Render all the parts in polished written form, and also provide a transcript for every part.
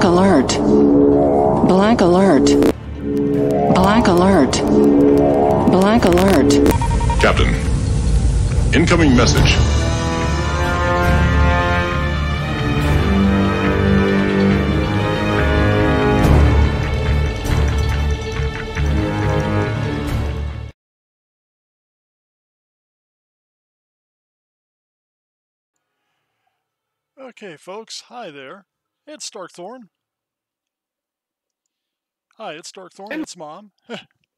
alert. Black alert. Black alert. Black alert. Captain, incoming message. Okay, folks, hi there. It's Darkthorn. Hi, it's Darkthorn. It's Mom.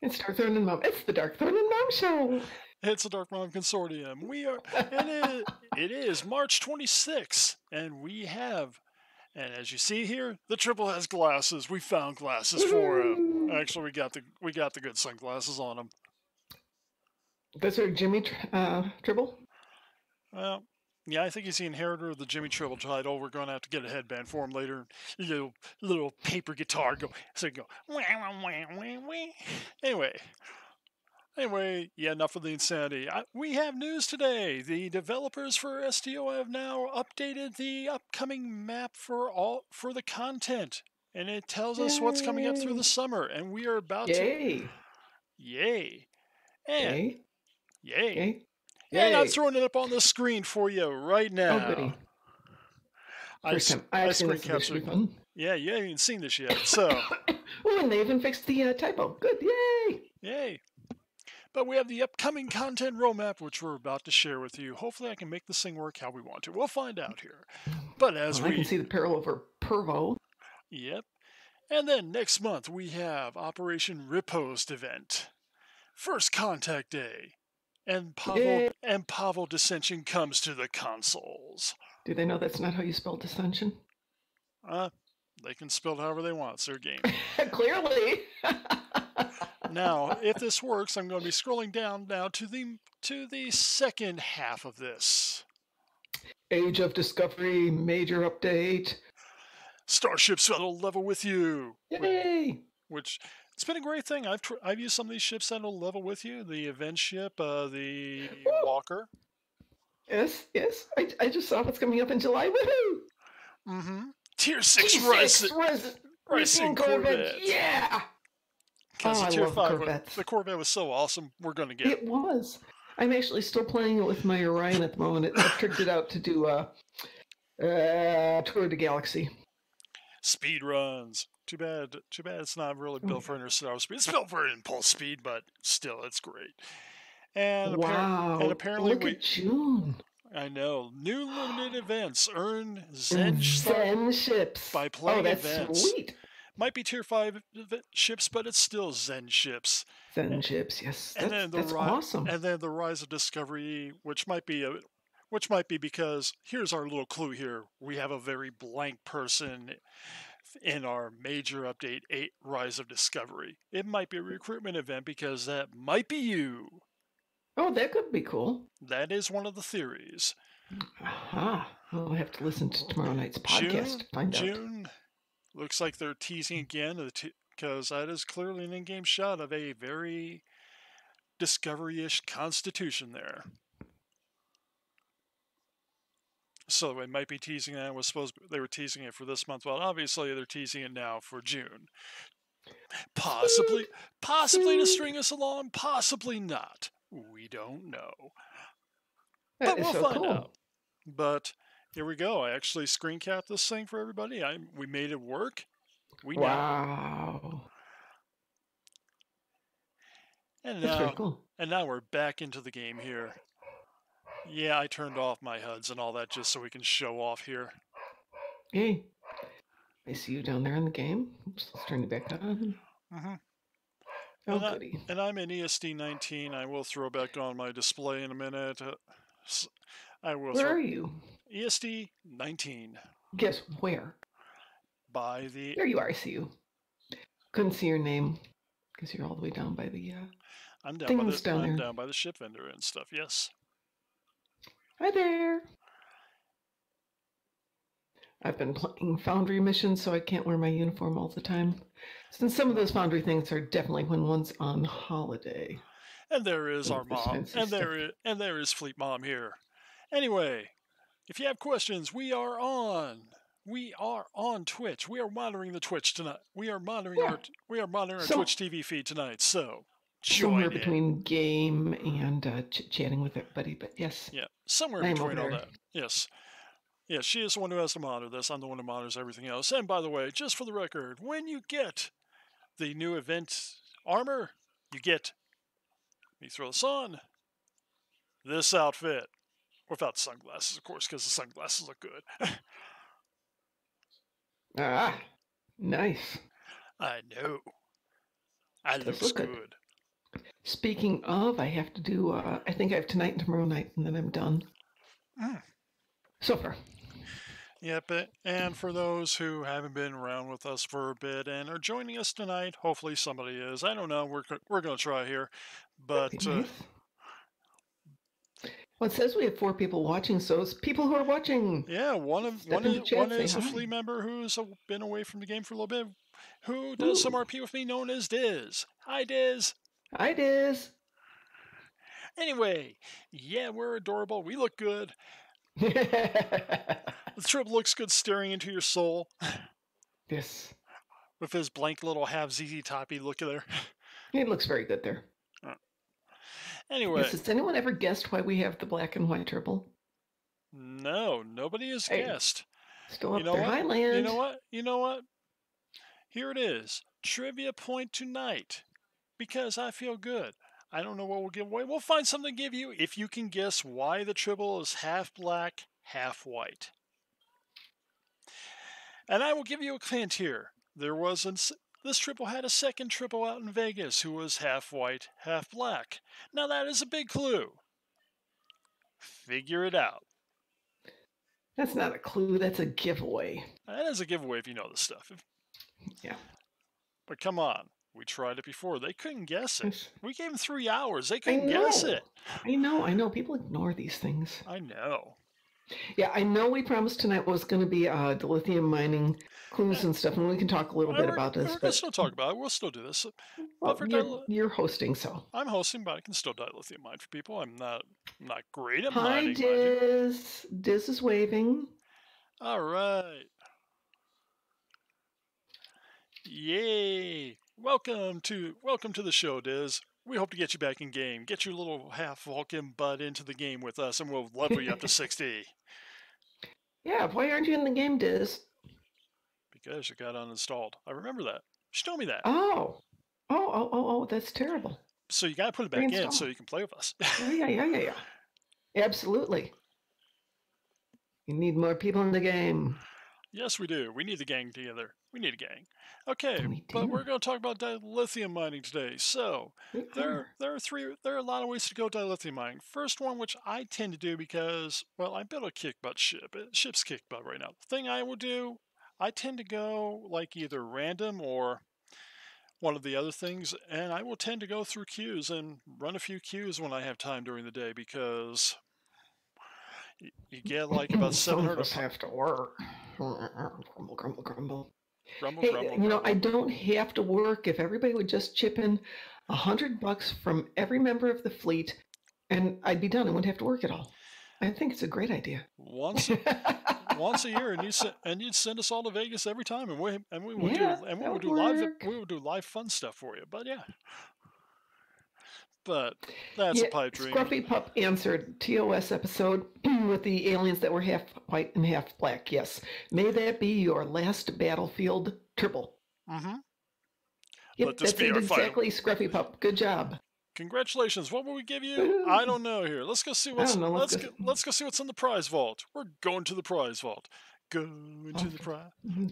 It's Darkthorn and Mom. It's the Darkthorn and Mom show. It's the DarkMom Consortium. We are, and it is March 26th, and we have, and as you see here, the Triple has glasses. We found glasses for him. Actually, we got the good sunglasses on him. Those are Jimmy Tribble? Well, yeah, I think he's the inheritor of the Jimmy Tribble title. We're going to have to get a headband for him later. Little paper guitar go. So you go. Wah, wah, wah, wah, wah. Anyway, yeah, enough of the insanity. We have news today. The developers for STO have now updated the upcoming map for the content, and it tells us what's coming up through the summer. And we are about to. Yay! And yay! And I'm throwing it up on the screen for you right now. Oh, goody. First time. I screen captured. Fun. Yeah, you haven't even seen this yet. So. Oh, and they even fixed the typo. Good, yay! Yay! But we have the upcoming content roadmap, which we're about to share with you. Hopefully I can make this thing work how we want to. We'll find out here. But as I can see the peril over Pervo. Yep. And then next month we have Operation Riposte event. First Contact Day. And Pavel Dissension comes to the consoles. Do they know that's not how you spell dissension? They can spell it however they want. It's their game. Clearly. Now, if this works, I'm going to be scrolling down now to the second half of this. Age of Discovery, major update. Starships that'll level with you. Yay! Which it's been a great thing. I've used some of these ships that'll level with you. The event ship, the Walker. Yes. I just saw what's coming up in July. Woohoo! Mm-hmm. Tier 6 Racing Corvette. Yeah! Because I Tier love 5, Corvettes. the Corvette was so awesome, we're going to get it. It was. I'm actually still playing it with my Orion at the moment. I've tricked it out to do a Tour of the Galaxy. Speed runs. Too bad it's not really built for interstellar speed. It's built for impulse speed, but still, it's great. And apparently look at June. I know. New limited events. Earn Zen ships by playing that's events. Sweet. Might be Tier 5 ships, but it's still Zen ships. Zen ships, yes. That's awesome. And then the Rise of Discovery, which might be because here's our little clue here. We have a very blank person in our major update 8 Rise of Discovery. It might be a recruitment event because that might be you. Oh, that could be cool. That is one of the theories. Aha. I'll have to listen to tomorrow night's podcast to find out. June looks like they're teasing again because that is clearly an in-game shot of a very Discovery-ish Constitution there. So they might be teasing that. They were teasing it for this month. Well, obviously they're teasing it now for June. Possibly to string us along, possibly not. We don't know. But we'll find out. But here we go. I actually screen capped this thing for everybody. We made it work. Wow. And That's very cool. And now we're back into the game here. Yeah, I turned off my HUDs and all that just so we can show off here. Hey, I see you down there in the game. Oops, let's turn it back on. Mm-hmm. Oh, goody. And I'm in ESD 19. I will throw back on my display in a minute. Where are you? ESD 19. Guess where? There you are, I see you. Couldn't see your name because you're all the way down by the I'm down by the ship vendor and stuff, yes. Hi there. I've been playing Foundry missions, so I can't wear my uniform all the time. Since some of those Foundry things are definitely when one's on holiday. And there is our mom. And there is Fleet Mom here. Anyway, if you have questions, we are on we are on Twitch. We are monitoring the Twitch tonight. We are monitoring Yeah. our So- Twitch TV feed tonight. So Somewhere join in. between game and chatting with everybody, but yes. Yeah, somewhere I am between all over that. Yes. Yeah, she is the one who has to monitor this. I'm the one who monitors everything else. And by the way, just for the record, when you get the new event armor, you get, you throw this on, this outfit. Without the sunglasses, of course, because the sunglasses look good. Ah, nice. I know. I Does looks look good. good. Speaking of, I have to do, I think I have tonight and tomorrow night, and then I'm done. So far. Yep, and for those who haven't been around with us for a bit and are joining us tonight, hopefully somebody is. I don't know. We're going to try here, but Be nice. Well, it says we have 4 people watching, so it's people who are watching. yeah, one Step into chat, say is a hi. flea member who's been away from the game for a little bit, who does some Ooh. RP with me, known as Diz. Hi, Diz. Hi, Diz. Anyway, yeah, we're adorable. We look good. The trip looks good staring into your soul. Yes. With his blank little half ZZ Toppy look there. It looks very good there. Anyway. Yes, has anyone ever guessed why we have the black and white turtle? No, nobody has Hey, guessed. Still up You know there. what? Highland. You know what? Here it is. Trivia point tonight. Because I feel good. I don't know what we'll give away. We'll find something to give you if you can guess why the Tribble is half black, half white. And I will give you a hint here. This triple had a second triple out in Vegas who was half white, half black. Now that is a big clue. Figure it out. That's not a clue. That's a giveaway. That is a giveaway if you know this stuff. Yeah. But come on. We tried it before. They couldn't guess it. Yes. We gave them 3 hours. They couldn't guess it. I know. People ignore these things. I know. Yeah, I know we promised tonight was going to be the lithium mining clues and stuff, and we can talk a little bit about this. We're going to still talk about it. We'll still do this. Well, you're hosting, so. I'm hosting, but I can still dilithium mine for people. I'm not great at Hi, mining. Diz. Diz is waving. All right. Yay. Welcome to the show, Diz. We hope to get you back in game. Get your little half Vulcan butt into the game with us, and we'll level you up to 60. Yeah, why aren't you in the game, Diz? Because you got uninstalled. I remember that. She told me that. Oh, that's terrible. So you got to put it back in so you can play with us. Yeah. Absolutely. You need more people in the game. Yes, we do. We need the gang together. We need a gang. Okay, but we're going to talk about dilithium mining today. So there are a lot of ways to go dilithium mining. First one, which I tend to do because, well, I built a kick butt ship. Ship's kick butt right now. The thing I will do, I tend to go like either random or one of the other things, and I will tend to go through queues and run a few queues when I have time during the day because you get like about 700. Some of us have to work. Grumble. Hey, grumble. I don't have to work. If everybody would just chip in $100 from every member of the fleet, and I'd be done. I wouldn't have to work at all. I think it's a great idea. Once a year, and you'd send us all to Vegas every time, and we would do live fun stuff for you. But yeah. But that's a pipe dream. Scruffy Pup answered TOS episode with the aliens that were half white and half black. Yes. May that be your last battlefield triple. Mm-hmm. Yep, that's it exactly, Scruffy Pup. Good job. Congratulations. What will we give you? I don't know here. Let's go see what's let's go see what's in the prize vault. We're going to the prize vault. Going to the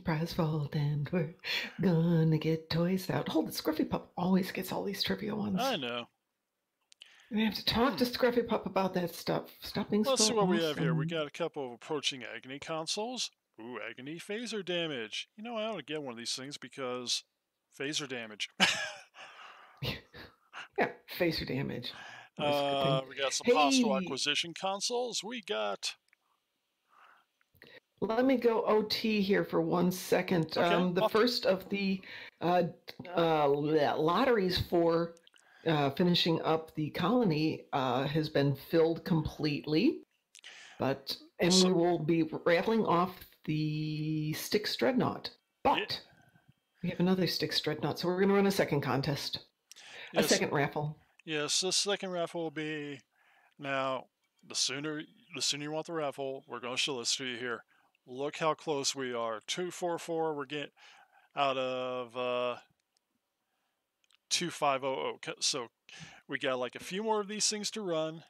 prize vault, and we're gonna get toys out. Hold it, Scruffy Pup always gets all these trivia ones. I know. We have to talk to Scruffy Pup about that stuff. Stop being Let's see what we have here. We got a couple of approaching agony consoles. Ooh, agony phaser damage. I ought to get one of these things because phaser damage. Yeah, phaser damage. We got some hostile acquisition consoles. We got. Let me go OT here for 1 second. Okay. The first of the lotteries for finishing up the colony has been filled completely, we will be raffling off the Styx Dreadnought. But we have another Styx Dreadnought, so we're going to run a second contest. A second raffle. Yes, the second raffle will be... Now, the sooner you want the raffle, we're going to show this to you here. Look how close we are. 244, we're getting out of 2500. So we got like a few more of these things to run.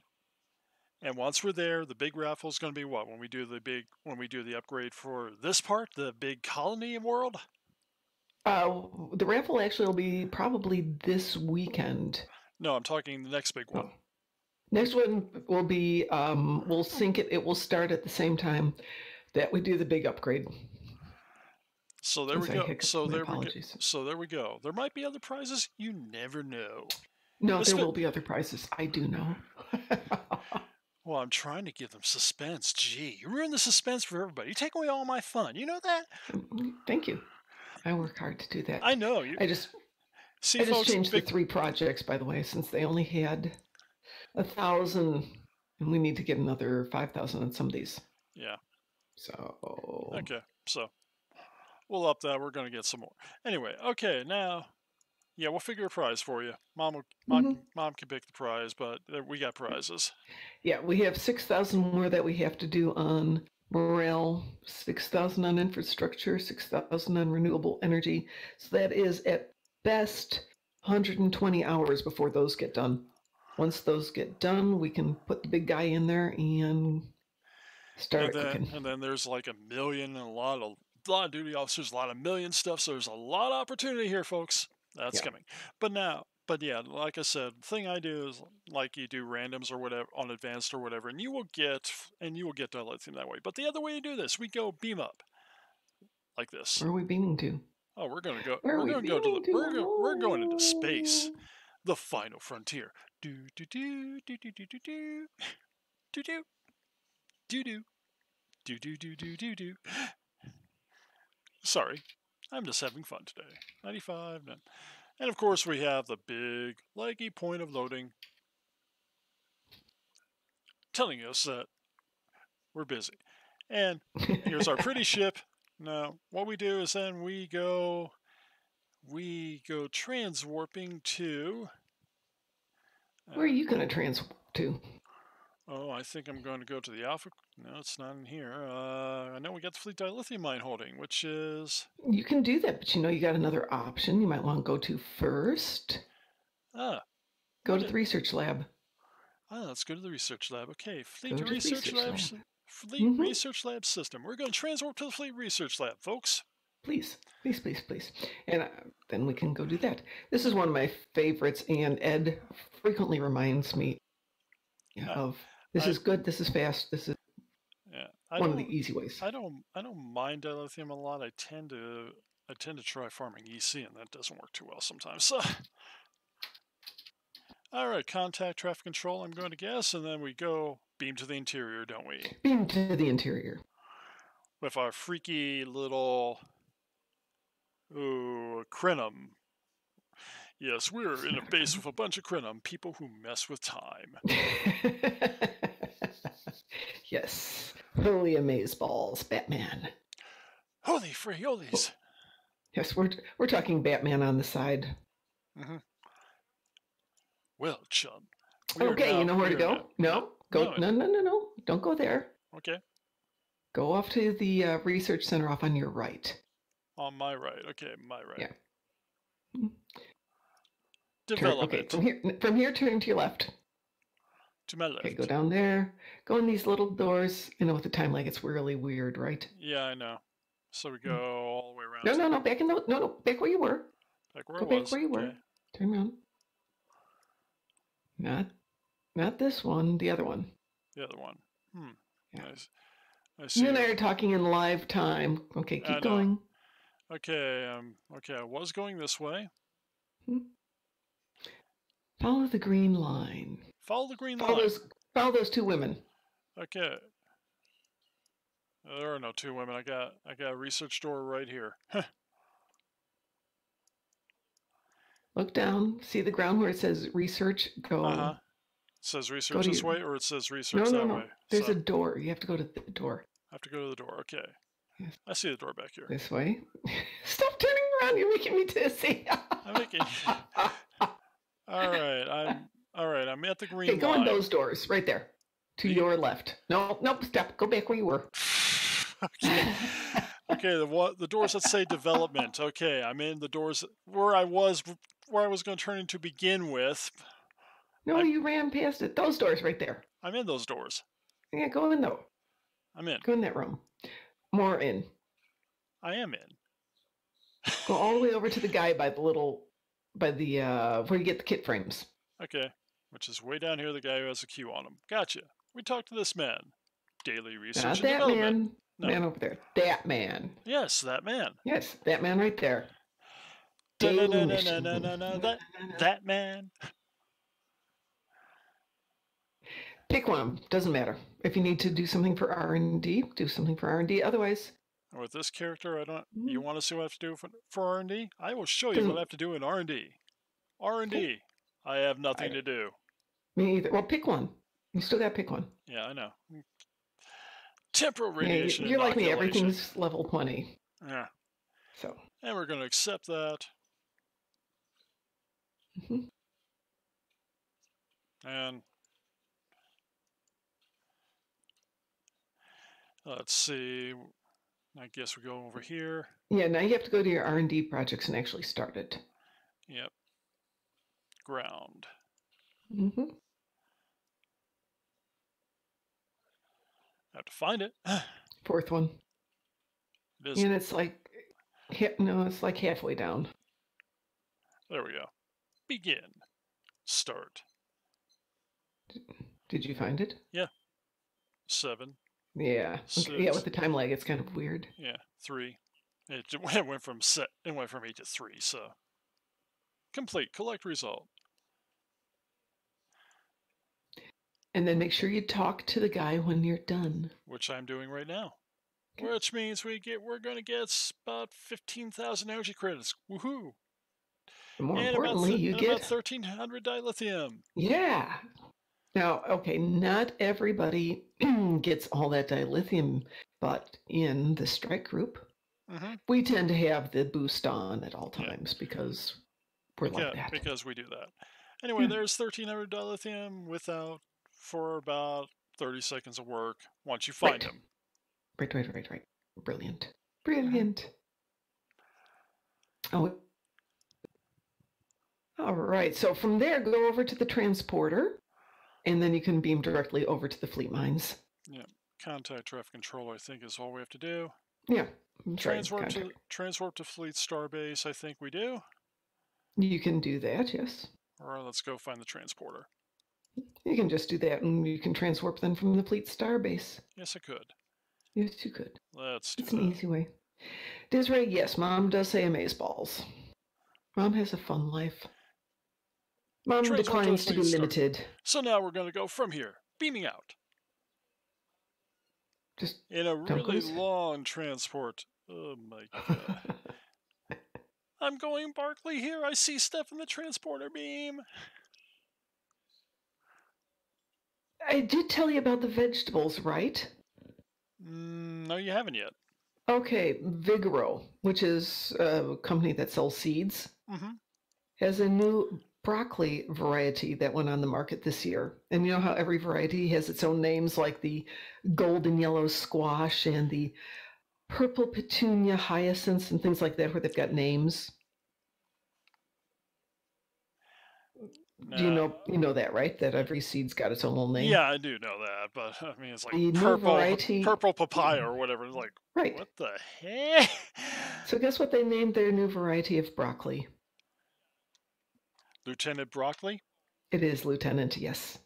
And once we're there, the big raffle is going to be what? When we do the upgrade for this part, the big colony world? The raffle actually will be probably this weekend. No, I'm talking the next big one. Next one will be, we'll sync it. It will start at the same time that we do the big upgrade. So there we go. So there we go. There might be other prizes. You never know. No, there will be other prizes. I do know. Well, I'm trying to give them suspense. Gee, you ruin the suspense for everybody. You take away all my fun. You know that? Thank you. I work hard to do that. I know. I just changed the 3 projects, by the way, since they only had 1,000, and we need to get another 5,000 on some of these. Yeah. So. Okay. So we'll up that. We're going to get some more. Anyway. Okay. Now. Yeah, we'll figure a prize for you. Mom can pick the prize, but we got prizes. Yeah, we have 6,000 more that we have to do on morale, 6,000 on infrastructure, 6,000 on renewable energy. So that is at best 120 hours before those get done. Once those get done, we can put the big guy in there and start cooking. And then there's like 1 million and a lot of duty officers, a lot of million stuff. So there's a lot of opportunity here, folks. That's coming. But yeah, like I said, the thing I do is like you do randoms or whatever on advanced or whatever, and you will get dilithium that way. But the other way to do this, we go beam up like this. Where are we beaming to? Oh, we're going into space. The final frontier. Do do do do do do do do do do do do do do do do do do. Sorry. I'm just having fun today. 95, and of course we have the big leggy point of loading telling us that we're busy. And here's our pretty ship. Now, what we do is then we go transwarping to... Where are you going to transwarp to? Oh, I think I'm going to go to the Alpha. No, it's not in here. I know we got the fleet dilithium mine holding, which is... You can do that, but you got another option you might want to go to first. Go to the research lab. Let's go to the research lab. Okay, fleet research lab. Fleet research lab system. We're going to transwarp to the fleet research lab, folks. Please. And then we can go do that. This is one of my favorites, and Ed frequently reminds me of... This is good. This is fast. This is one of the easy ways. I don't mind dilithium a lot. I tend to try farming EC, and that doesn't work too well sometimes. So, all right, contact traffic control. I'm going to guess, and then we go beam to the interior, don't we? Beam to the interior with our freaky little Crenum. Yes, we're in a base with a bunch of Crenum, people who mess with time. Yes. Holy amazeballs, Batman. Holy frioles. Yes, we're talking Batman on the side. Mm-hmm. Well, chum. Okay, you know where to go? No. No. Don't go there. Okay. Go off to the research center off on your right. On my right. Okay, my right. Yeah. Development. From here, turn to your left. To my left. Okay, go down there. Go in these little doors. You know, with the time lag, it's really weird, right? Yeah, I know. So we go all the way around. No. Back in back where you were. Back where go back where you were. Turn around. Not this one. The other one. The other one. Yeah. Nice. I see. You and I are talking in live time. Okay, keep going. Okay. Okay. I was going this way. Follow the green line. Follow the green line. Follow those 2 women. Okay. There are no 2 women. I got a research door right here. Look down. See the ground where it says research? Go. It says research this way, or it says research that way? There's a door. You have to go to the door. I have to go to the door. Okay. Yes. I see the door back here. This way. Stop turning around. You're making me dizzy. I'm making. All right. I'm at the green Okay, go line. in those doors right there. To your left. No, nope. Stop. Go back where you were. Okay. Okay. The doors that say development. Okay. I'm in the doors where I was going to turn in to begin with. No, you ran past it. Those doors right there. I'm in those doors. Yeah, go in though. I'm in. Go in that room. More in. I am in. Go all the way over to the guy by the where you get the kit frames. Okay. Which is way down here. The guy who has a Q on him. Gotcha. We talked to this man. Daily research Not and that development. man. No. Man over there. That man. Yes, that man. Yes, that man right there. That man. Pick one. Doesn't matter. If you need to do something for R&D, do something for R&D. Otherwise, with this character, I don't. You want to see what I have to do for R&D? I will show you what I have to do in R&D. R&D. I have nothing to do. Me either. Well, pick one. You still got to pick one. Yeah, I know. Temporal radiation. You're like me. Everything's level 20. Yeah. So. And we're going to accept that. And let's see. I guess we go over here. Yeah, now you have to go to your R&D projects and actually start it. Yep. Ground. I have to find it. Fourth one. It is. And it's like, it's like halfway down. There we go. Begin. Start. Did you find it? Yeah. 7. Yeah. Okay. Yeah, with the time lag, it's kind of weird. Yeah. 3. It went from 8 to 3. So complete. Collect result. And then make sure you talk to the guy when you're done. Which I'm doing right now. Okay. Which means we're going to get about 15,000 energy credits. Woohoo! More importantly, you get about 1,300 dilithium. Yeah. Now, okay, not everybody gets all that dilithium, but in the strike group, we tend to have the boost on at all times because we're like that. Because we do that. Anyway, there's 1,300 dilithium for about 30 seconds of work once you find them. Right. Brilliant. Oh. All right. So from there, go over to the transporter, and then you can beam directly over to the fleet mines. Yeah. Contact traffic control, I think, is all we have to do. Yeah. Transport to fleet starbase, I think we do. You can do that, yes. Or let's go find the transporter. You can just do that, and you can transwarp them from the fleet starbase. Yes, I could. Yes, you could. Let's do that. It's an easy way. Desiree, yes, Mom does say amazeballs. Mom has a fun life. Mom declines to be limited. So now we're going to go from here, beaming out. Just in a really long transport. Oh my god. I'm going Barkley here. I see stuff in the transporter beam. I did tell you about the vegetables, right? No, you haven't yet. Okay, Vigoro, which is a company that sells seeds, has a new broccoli variety that went on the market this year. And you know how every variety has its own names, like the golden yellow squash and the purple petunia hyacinths and things like that, where they've got names. Do you know that, right? That every seed's got its own little name. Yeah, I do know that, but I mean, it's like the purple papaya or whatever. It's like, what the heck? So guess what they named their new variety of broccoli? Lieutenant Broccoli? It is Lieutenant, yes.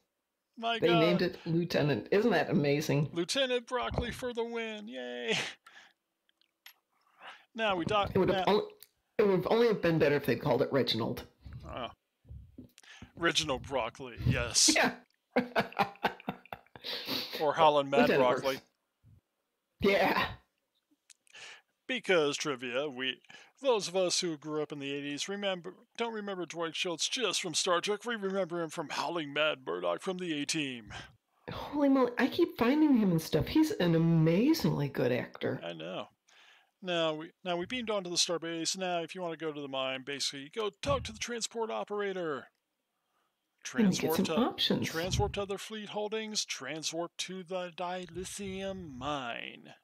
My God. They named it Lieutenant. Isn't that amazing? Lieutenant Broccoli for the win. Yay. Now we It would have only been better if they'd called it Reginald. Reginald Broccoli, yes. Yeah. Or Holland Mad Lieutenant Broccoli. Works. Yeah. Because trivia, those of us who grew up in the 80s don't remember Dwight Schultz just from Star Trek. We remember him from Howling Mad Murdoch from the A-Team. Holy moly, I keep finding him and stuff. He's an amazingly good actor. I know. Now we beamed onto the starbase. Now, if you want to go to the mine, basically, you go talk to the transport operator. And you get some options. Transwarp to other fleet holdings. Transwarp to the dilithium mine.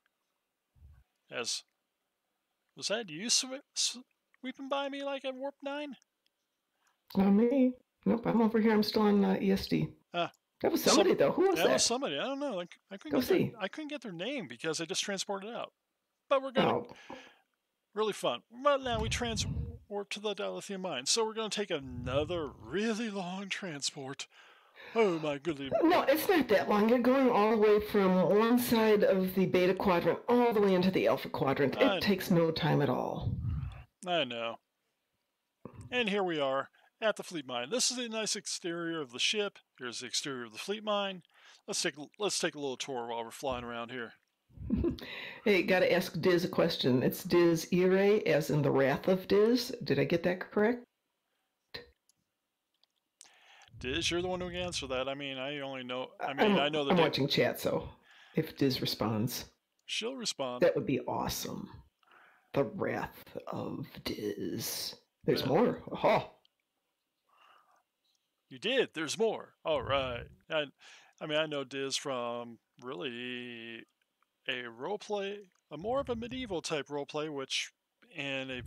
Was that you sweeping by me like at Warp 9? Not me. Nope, I'm over here. I'm still on ESD. That was somebody, though. Who was that? That was somebody. I don't know. I couldn't get their name because I just transported out. But we're going to... Really fun. But now we transport to the dilithium mine. So we're going to take another really long transport. Oh, my goodness. No, it's not that long. You're going all the way from one side of the beta quadrant all the way into the alpha quadrant. It takes no time at all. I know. And here we are at the fleet mine. This is the nice exterior of the ship. Here's the exterior of the fleet mine. Let's take a little tour while we're flying around here. Hey, gotta ask Diz a question. It's Diz Irae, as in the Wrath of Diz. Did I get that correct? Diz, you're the one who can answer that. I mean, I know that I'm watching chat, so if Diz responds, she'll respond. That would be awesome. The Wrath of Diz. There's more. Aha. You did. There's more. All right. I know Diz from really a roleplay, more of a medieval type roleplay, which in a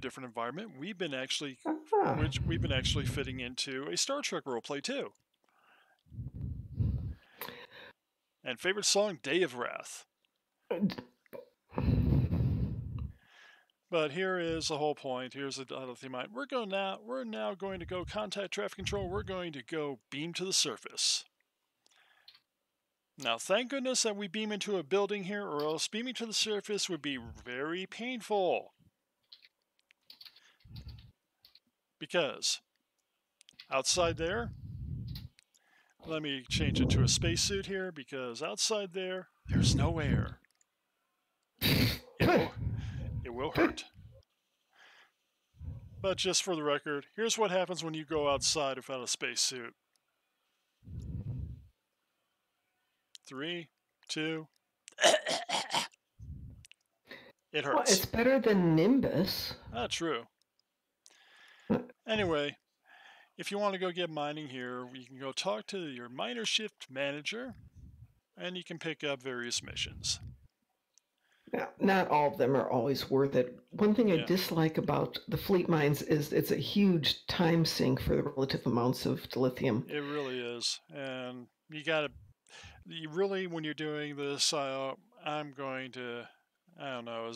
different environment, we've been actually fitting into a Star Trek roleplay too. And favorite song, Day of Wrath. But here is the whole point. Here's the dilithium mine. We're now going to go contact traffic control. We're going to go beam to the surface. Now, thank goodness that we beam into a building here, or else beaming to the surface would be very painful. Because outside there, let me change it to a spacesuit here, because outside there's no air. It will hurt. But just for the record, here's what happens when you go outside without a spacesuit. 3, 2. It hurts. Well, it's better than Nimbus. True. Anyway, if you want to go get mining here, you can go talk to your miner shift manager, and you can pick up various missions. Now, not all of them are always worth it. One thing I dislike about the fleet mines is it's a huge time sink for the relative amounts of dilithium. It really is. And when you're doing this, I'm going to, I don't know,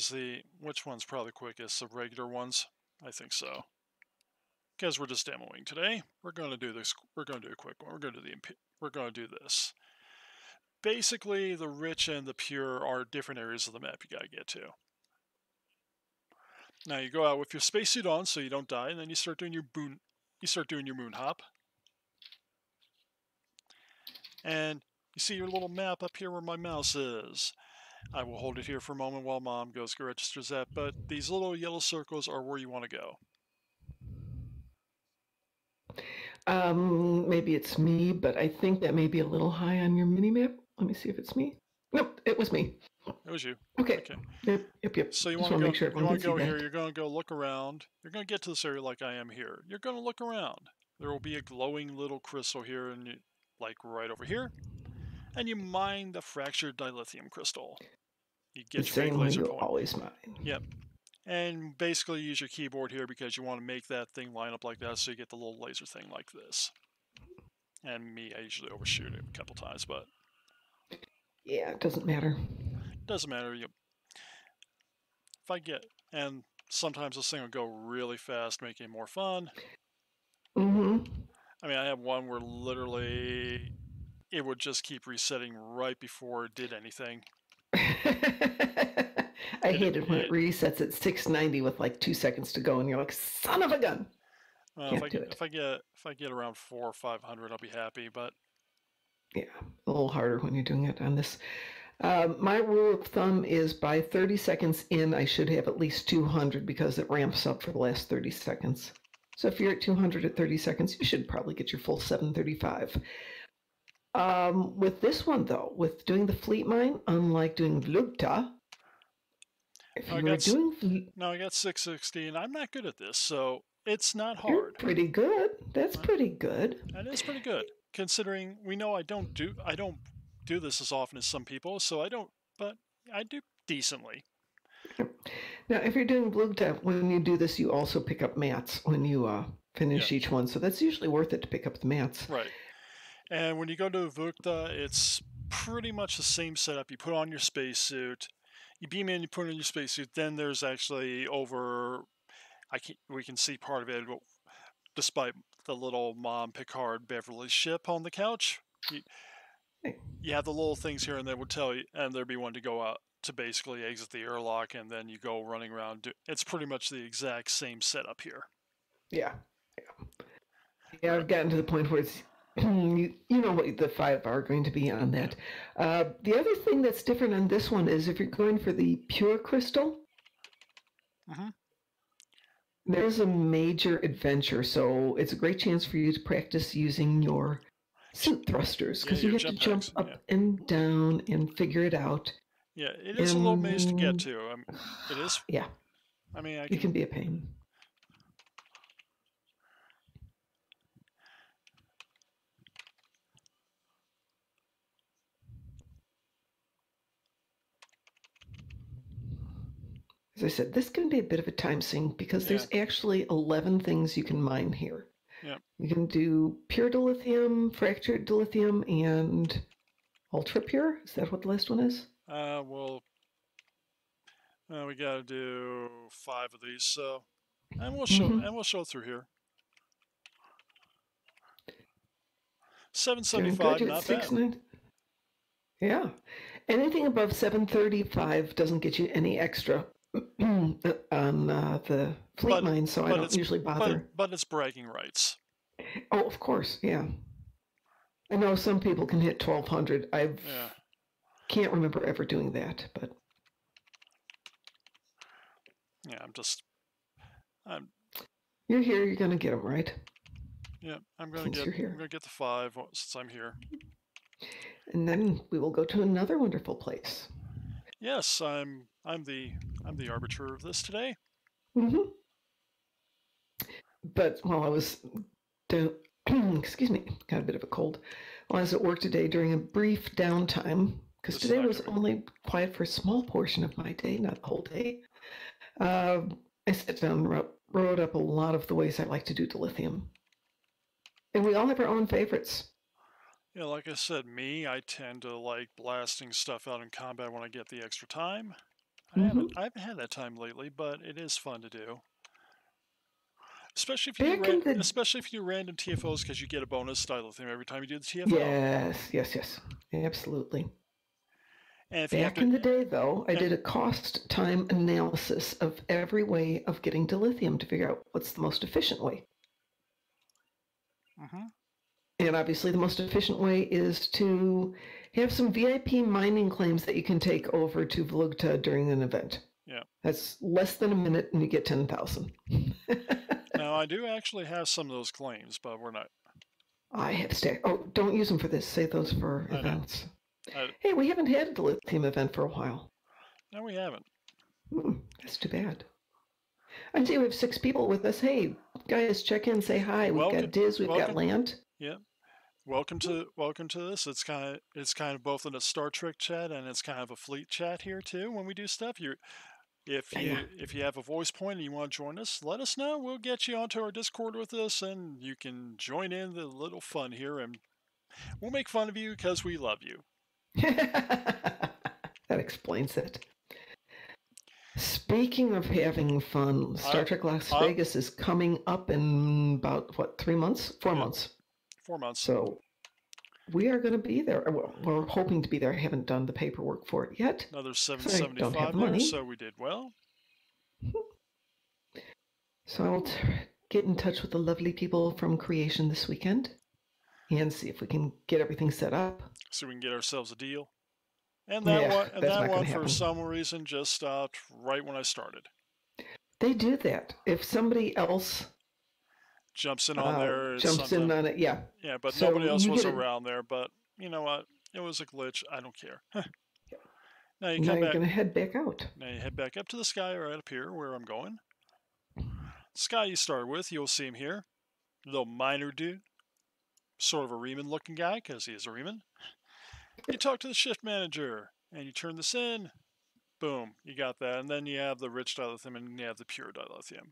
which one's probably quickest? The regular ones? I think so. Because we're just demoing today. We're going to do this. We're going to do a quick one. We're going to do this. Basically, the rich and the pure are different areas of the map you got to get to. Now you go out with your spacesuit on so you don't die, and then you start doing your moon hop. And you see your little map up here where my mouse is. I will hold it here for a moment while Mom registers that, but these little yellow circles are where you want to go. Maybe it's me, but I think that may be a little high on your mini-map. Let me see if it's me. Nope, it was me. It was you. Okay. Yep. So you want to go, sure you want to go here. You're going to go look around. You're going to get to this area like I am here. You're going to look around. There will be a glowing little crystal here, and like right over here. And you mine the fractured dilithium crystal. You get your big laser point. Always mine. Yep. And basically use your keyboard here because you want to make that thing line up like that so you get the little laser thing like this. And I usually overshoot it a couple times, but... Yeah, it doesn't matter. Doesn't matter. And sometimes this thing will go really fast, making it more fun. Mm-hmm. I mean, I have one where literally it would just keep resetting right before it did anything. I hate it when it resets at 690 with like 2 seconds to go, and you're like, "Son of a gun!" If I get around 400 or 500, I'll be happy. But yeah, a little harder when you're doing it on this. My rule of thumb is by 30 seconds in, I should have at least 200 because it ramps up for the last 30 seconds. So if you're at 200 at 30 seconds, you should probably get your full 735. With this one, though, with doing the fleet mine, unlike doing Vlugta, If I you were got doing, no, I got 660, and I'm not good at this, so it's not you're hard. pretty good. That's pretty good. That is pretty good, considering we know I don't do this as often as some people, so I don't, but I do decently. Now, if you're doing blue tap, when you do this, you also pick up mats when you finish each one. So that's usually worth it to pick up the mats. Right. And when you go to Vukta, it's pretty much the same setup. You put on your spacesuit, you beam in, you put on your spacesuit. Then there's actually we can see part of it, despite the little Mom Picard Beverly ship on the couch. You have the little things here, and they would tell you, and there'd be one to go out to basically exit the airlock, and then you go running around. It's pretty much the exact same setup here. Yeah. I've gotten to the point where it's you know what the 5 are going to be on that. The other thing that's different on this one is if you're going for the pure crystal, there's a major adventure. So it's a great chance for you to practice using your suit thrusters because you have to jump up and down and figure it out. Yeah, it is a little maze to get to. It is. Yeah. I mean, it can be a pain. As I said, this can be a bit of a time sink because there's actually 11 things you can mine here. Yeah. You can do pure dilithium, fractured dilithium, and ultra pure. Is that what the last one is? We got to do 5 of these, so and we'll show through here. 775, not bad. Yeah, anything above 735 doesn't get you any extra on the fleet mine, so I don't usually bother. But it's bragging rights. Oh, of course, yeah. I know some people can hit 1200. Can't remember ever doing that, but yeah, you're here. You're gonna get them, right? Yeah, I'm gonna get the 5 since I'm here. And then we will go to another wonderful place. Yes, I'm the arbiter of this today. But while I was excuse me, got a bit of a cold. While I was at work today during a brief downtime, because today was only quiet for a small portion of my day, not the whole day. I sat down and wrote up a lot of the ways I like to do dilithium. And we all have our own favorites. Yeah, like I said, I tend to like blasting stuff out in combat when I get the extra time. I haven't had that time lately, but it is fun to do. Especially if you do random TFOs because you get a bonus dilithium every time you do the TFO. Yes, absolutely. And back in the day, though, I did a cost-time analysis of every way of getting dilithium to figure out what's the most efficient way. And obviously the most efficient way is to have some VIP mining claims that you can take over to Vlugta during an event. Yeah. That's less than a minute and you get 10,000. Now, I do actually have some of those claims, but we're not. I have stacked. Oh, don't use them for this. Save those for events. Hey, we haven't had a dilithium event for a while. No, we haven't. That's too bad. I see we have 6 people with us. Hey, guys, check in, say hi. We've got Diz, we've got Lant. Yeah. Welcome to this. It's kind of both in a Star Trek chat and it's kind of a fleet chat here too. When we do stuff, if you have a voice point and you want to join us, let us know. We'll get you onto our Discord with us, and you can join in the little fun here, and we'll make fun of you because we love you. That explains it. Speaking of having fun, Star Trek Las Vegas is coming up in about, 3 months? 4 months. 4 months. So we are going to be there. Well, we're hoping to be there. I haven't done the paperwork for it yet. Another 775 there, so we did well. So I'll get in touch with the lovely people from Creation this weekend and see if we can get everything set up. So we can get ourselves a deal. And that one for some reason just stopped right when I started. They do that. If somebody else jumps in on there. Jumps in on it, yeah. Yeah, but so nobody else was around there. But you know what? It was a glitch. I don't care. Now you Now come you're back. going to head back out. Now you head back up to the sky right up here where I'm going. Sky you start with, you'll see him here. Little miner dude. Sort of a Riemann looking guy, because he is a Riemann. You talk to the shift manager, and you turn this in. Boom, you got that. And then you have the rich dilithium and you have the pure dilithium.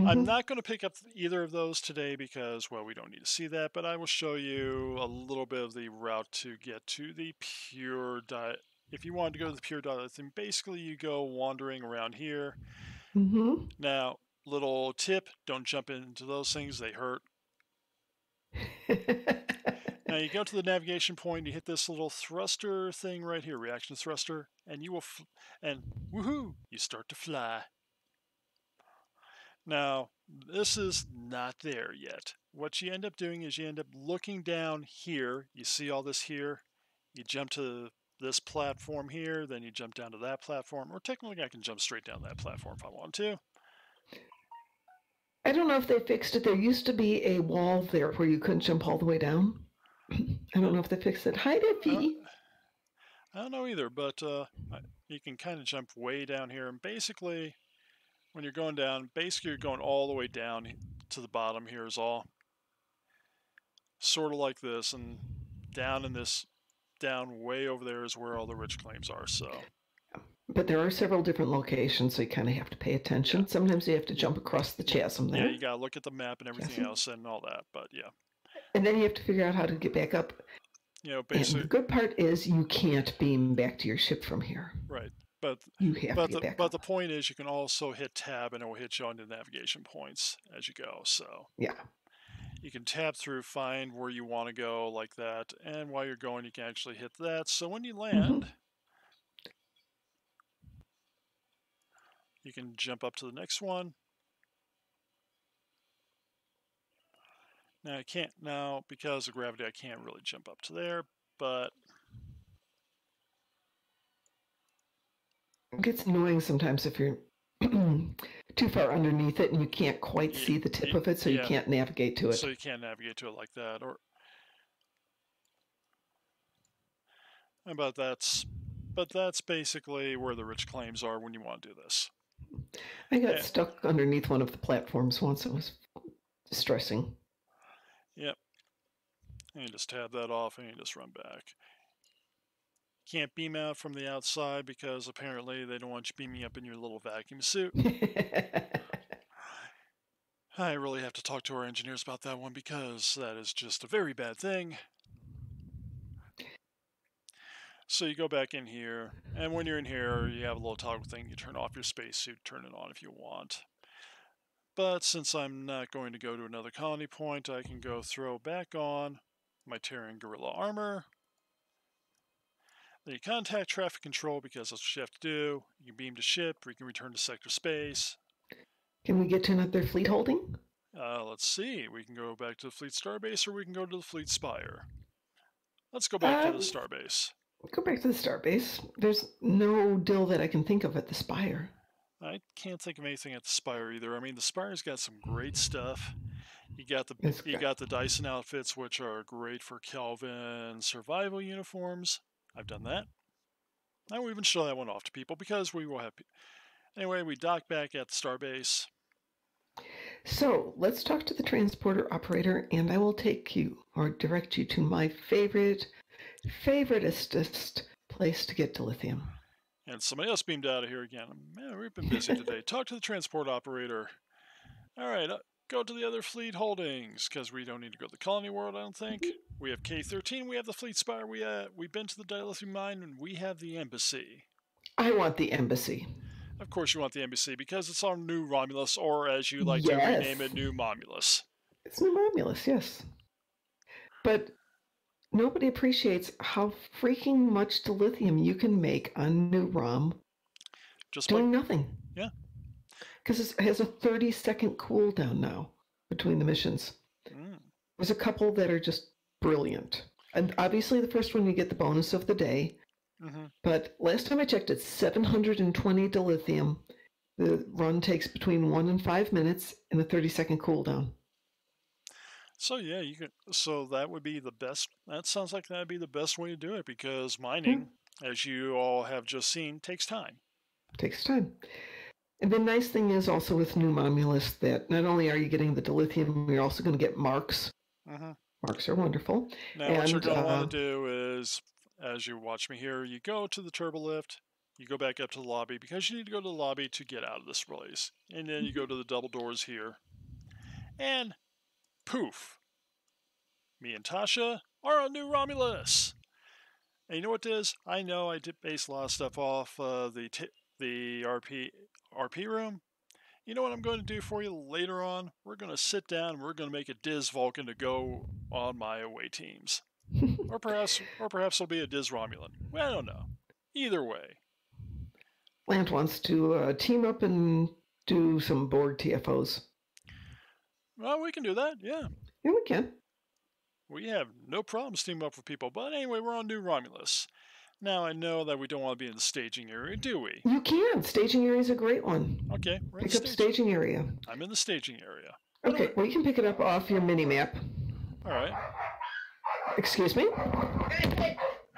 I'm not going to pick up either of those today because, well, we don't need to see that, but I will show you a little bit of the route to get to the pure dilithium. If you wanted to go to the pure dilithium, basically you go wandering around here. Now, little tip, don't jump into those things, they hurt. Now you go to the navigation point, you hit this little thruster thing right here, reaction thruster, and you will, and woohoo, you start to fly. Now, this is not there yet. What you end up doing is you end up looking down here, you see all this here, you jump to this platform here, then you jump down to that platform, or technically I can jump straight down that platform if I want to. I don't know if they fixed it. There used to be a wall there where you couldn't jump all the way down. I don't know if they fixed it. Hi there, Pete. I don't know either, but you can kind of jump way down here. And basically, when you're going down, basically you're going all the way down to the bottom here is all. Sort of like this, and down in this, down way over there is where all the rich claims are, so. But there are several different locations, so you kind of have to pay attention. Yeah. Sometimes you have to jump across the chasm there. Yeah, you got to look at the map and everything else and all that, but yeah. And then you have to figure out how to get back up. You know, basically. And the good part is you can't beam back to your ship from here. Right, but you have to get back up. The point is you can also hit tab and it will hit you on the navigation points as you go, so. Yeah. You can tab through, find where you want to go like that, and while you're going you can actually hit that, so when you land, you can jump up to the next one. Now I can't, now because of gravity I can't really jump up to there, but it gets annoying sometimes if you're too far underneath it and you can't quite see the tip of it, so you can't navigate to it. So you can't navigate to it like that, or but that's basically where the rich claims are when you want to do this. I got stuck underneath one of the platforms once. It was distressing. Yep. And you just tab that off and you just run back. Can't beam out from the outside because apparently they don't want you beaming up in your little vacuum suit. I really have to talk to our engineers about that one because that is just a very bad thing. So you go back in here, and when you're in here, you have a little toggle thing. You turn off your spacesuit, turn it on if you want. But since I'm not going to go to another colony point, I can go throw back on my Terran Gorilla armor. Then you contact traffic control because that's what you have to do. You can beam to ship, or you can return to sector space. Can we get to another fleet holding? Let's see. We can go back to the fleet starbase, or we can go to the fleet spire. Let's go back to the starbase. Go back to the starbase. There's no deal that I can think of at the spire. I can't think of anything at the spire either. I mean, the spire's got some great stuff. You got the Dyson outfits, which are great for Kelvin survival uniforms. I've done that. I will even show that one off to people because we will have. Anyway, we dock back at the starbase. So let's talk to the transporter operator, and I will take you or direct you to my favoriteest place to get to lithium. And somebody else beamed out of here again. Man, we've been busy today. Talk to the transport operator. All right, go to the other fleet holdings because we don't need to go to the colony world, I don't think. We have K-13, we have the fleet spire, we've been to the dilithium mine, and we have the embassy. I want the embassy. Of course you want the embassy because it's our new Romulus, or as you like to rename it, New Momulus. It's New Momulus, yes. But nobody appreciates how freaking much dilithium you can make on New Rom just doing nothing. Yeah. Because it has a 30-second cooldown now between the missions. There's a couple that are just brilliant. And obviously the first one you get the bonus of the day. But last time I checked, it's 720 dilithium. The run takes between 1 and 5 minutes and a 30-second cooldown. So yeah, you can. So that would be the best. That sounds like that'd be the best way to do it because mining as you all have just seen, takes time. Takes time. And the nice thing is also with New Romulus that not only are you getting the dilithium, you're also going to get marks. Mm-hmm. Marks are wonderful. Now, what you're going to want to do is, as you watch me here, you go to the turbolift, you go back up to the lobby, because you need to go to the lobby to get out of this place. And then you go to the double doors here, and poof, me and Tasha are on New Romulus. And you know what it is? I know I did base a lot of stuff off the RP room. You know what I'm going to do for you later on? We're going to sit down and we're going to make a Diz Vulcan to go on my away teams. or perhaps it'll be a Diz Romulan. Well, I don't know. Either way. Lant wants to team up and do some Borg TFOs. Well, we can do that, yeah. Yeah, we can. We have no problems teaming up with people. But anyway, we're on New Romulus. Now, I know that we don't want to be in the staging area, do we? You can. Staging area is a great one. Okay, we're in pick up staging area. I'm in the staging area. Okay, well, you can pick it up off your mini-map. All right. Excuse me?